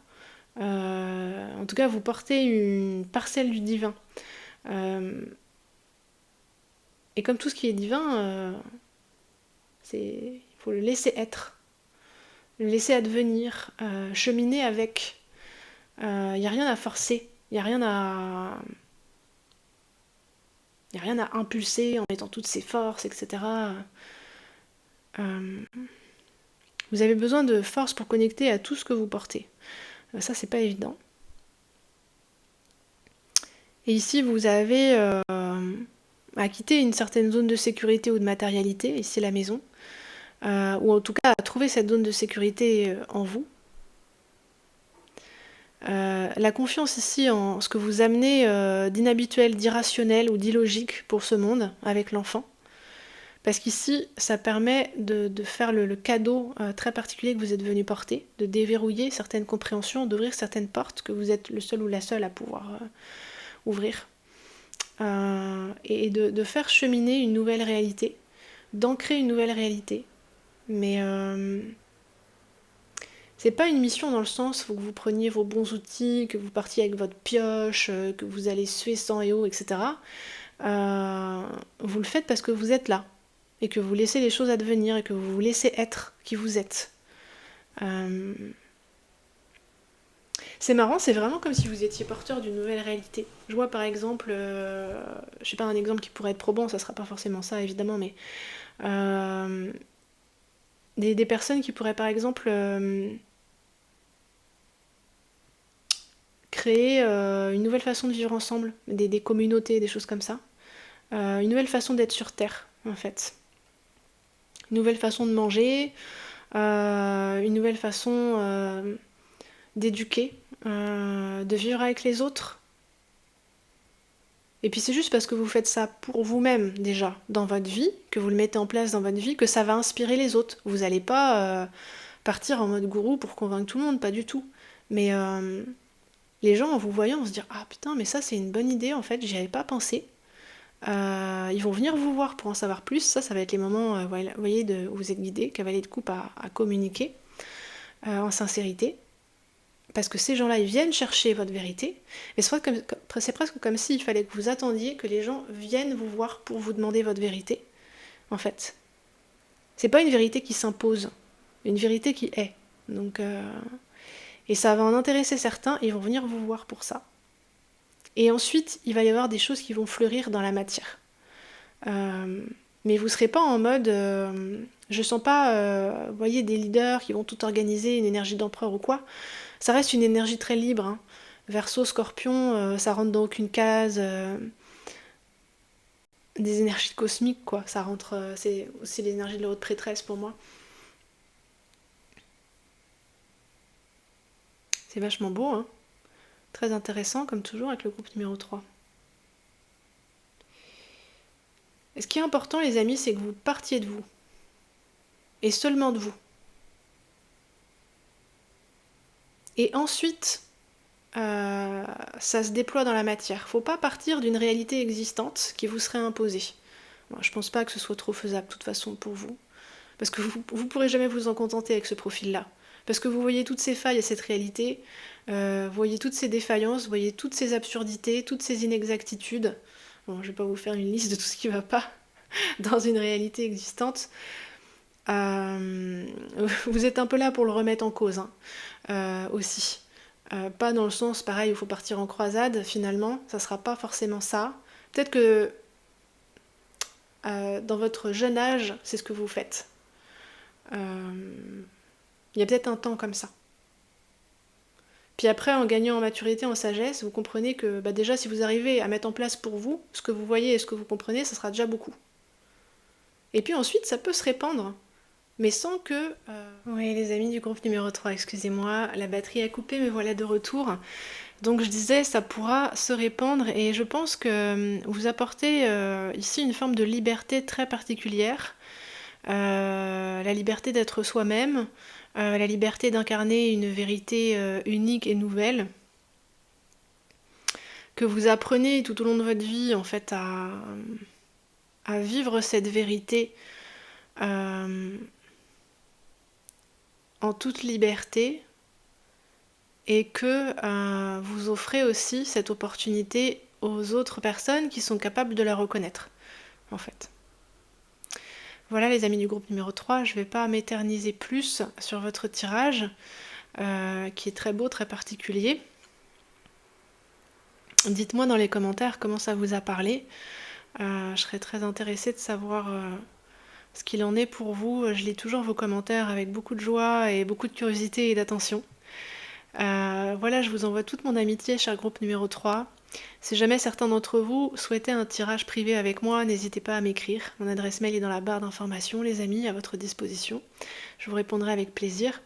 En tout cas, vous portez une parcelle du divin. Et comme tout ce qui est divin, il faut le laisser être, le laisser advenir, cheminer avec. Il n'y a rien à forcer, il n'y a rien à impulser en mettant toutes ses forces, etc. Euh, vous avez besoin de force pour connecter à tout ce que vous portez. Ça, c'est pas évident. Et ici, vous avez à quitter une certaine zone de sécurité ou de matérialité, ici la maison, ou en tout cas à trouver cette zone de sécurité en vous. La confiance ici en ce que vous amenez d'inhabituel, d'irrationnel ou d'illogique pour ce monde avec l'enfant. Parce qu'ici, ça permet de faire le cadeau très particulier que vous êtes venu porter, de déverrouiller certaines compréhensions, d'ouvrir certaines portes que vous êtes le seul ou la seule à pouvoir ouvrir. Et de faire cheminer une nouvelle réalité, d'ancrer une nouvelle réalité. Mais c'est pas une mission dans le sens faut que vous preniez vos bons outils, que vous partiez avec votre pioche, que vous allez suer sang et eau, etc. Vous le faites parce que vous êtes là et que vous laissez les choses advenir et que vous vous laissez être qui vous êtes. C'est marrant, c'est vraiment comme si vous étiez porteur d'une nouvelle réalité. Je vois par exemple, je sais pas, un exemple qui pourrait être probant, ça sera pas forcément ça évidemment, mais des personnes qui pourraient par exemple créer une nouvelle façon de vivre ensemble, des communautés, des choses comme ça. Une nouvelle façon d'être sur Terre, en fait. Une nouvelle façon de manger, une nouvelle façon d'éduquer, de vivre avec les autres. Et puis c'est juste parce que vous faites ça pour vous-même déjà dans votre vie, que vous le mettez en place dans votre vie, que ça va inspirer les autres. Vous n'allez pas partir en mode gourou pour convaincre tout le monde, pas du tout. Mais les gens en vous voyant vont se dire ah putain mais ça c'est une bonne idée en fait, j'y avais pas pensé. Ils vont venir vous voir pour en savoir plus. Ça va être les moments, vous voyez, où vous êtes guidé, cavalier de coupe à communiquer en sincérité. Parce que ces gens-là, ils viennent chercher votre vérité. Mais c'est presque comme s'il fallait que vous attendiez que les gens viennent vous voir pour vous demander votre vérité, en fait. C'est pas une vérité qui s'impose, une vérité qui est. Donc, et ça va en intéresser certains, ils vont venir vous voir pour ça. Et ensuite, il va y avoir des choses qui vont fleurir dans la matière. Mais vous ne serez pas en mode... je sens pas, vous voyez, des leaders qui vont tout organiser, une énergie d'empereur ou quoi. Ça reste une énergie très libre. Hein. Verseau, Scorpion, ça rentre dans aucune case. Des énergies cosmiques, quoi. Ça rentre... c'est aussi l'énergie de la haute prêtresse pour moi. C'est vachement beau, hein. Très intéressant, comme toujours, avec le groupe numéro 3. Et ce qui est important, les amis, c'est que vous partiez de vous. Et seulement de vous. Et ensuite, ça se déploie dans la matière. Faut pas partir d'une réalité existante qui vous serait imposée. Bon, je pense pas que ce soit trop faisable, de toute façon, pour vous. Parce que vous pourrez jamais vous en contenter avec ce profil-là. Parce que vous voyez toutes ces failles à cette réalité, vous voyez toutes ces défaillances, vous voyez toutes ces absurdités, toutes ces inexactitudes. Bon, je vais pas vous faire une liste de tout ce qui va pas dans une réalité existante. Vous êtes un peu là pour le remettre en cause, hein, aussi. Pas dans le sens, pareil, où il faut partir en croisade, finalement, ça sera pas forcément ça. Peut-être que dans votre jeune âge, c'est ce que vous faites. Il y a peut-être un temps comme ça. Puis après, en gagnant en maturité, en sagesse, vous comprenez que déjà, si vous arrivez à mettre en place pour vous ce que vous voyez et ce que vous comprenez, ça sera déjà beaucoup. Et puis ensuite, ça peut se répandre, mais sans que... Oui, les amis du groupe numéro 3, excusez-moi, la batterie a coupé, me voilà de retour. Donc je disais, ça pourra se répandre, et je pense que vous apportez ici une forme de liberté très particulière, la liberté d'être soi-même, la liberté d'incarner une vérité unique et nouvelle, que vous apprenez tout au long de votre vie en fait à vivre cette vérité en toute liberté, et que vous offrez aussi cette opportunité aux autres personnes qui sont capables de la reconnaître, en fait. Voilà les amis du groupe numéro 3, je ne vais pas m'éterniser plus sur votre tirage, qui est très beau, très particulier. Dites-moi dans les commentaires comment ça vous a parlé. Je serais très intéressée de savoir ce qu'il en est pour vous. Je lis toujours vos commentaires avec beaucoup de joie et beaucoup de curiosité et d'attention. Voilà, je vous envoie toute mon amitié, cher groupe numéro 3. Si jamais certains d'entre vous souhaitaient un tirage privé avec moi, n'hésitez pas à m'écrire. Mon adresse mail est dans la barre d'informations, les amis, à votre disposition. Je vous répondrai avec plaisir.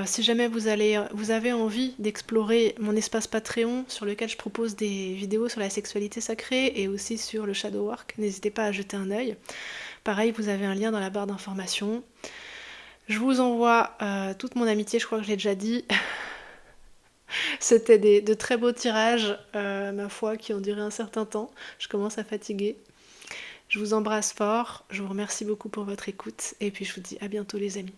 Si jamais vous avez envie d'explorer mon espace Patreon sur lequel je propose des vidéos sur la sexualité sacrée et aussi sur le shadow work, n'hésitez pas à jeter un œil. Pareil, vous avez un lien dans la barre d'informations. Je vous envoie toute mon amitié, je crois que je l'ai déjà dit. C'était de très beaux tirages, ma foi, qui ont duré un certain temps. Je commence à fatiguer. Je vous embrasse fort, je vous remercie beaucoup pour votre écoute et puis je vous dis à bientôt les amis.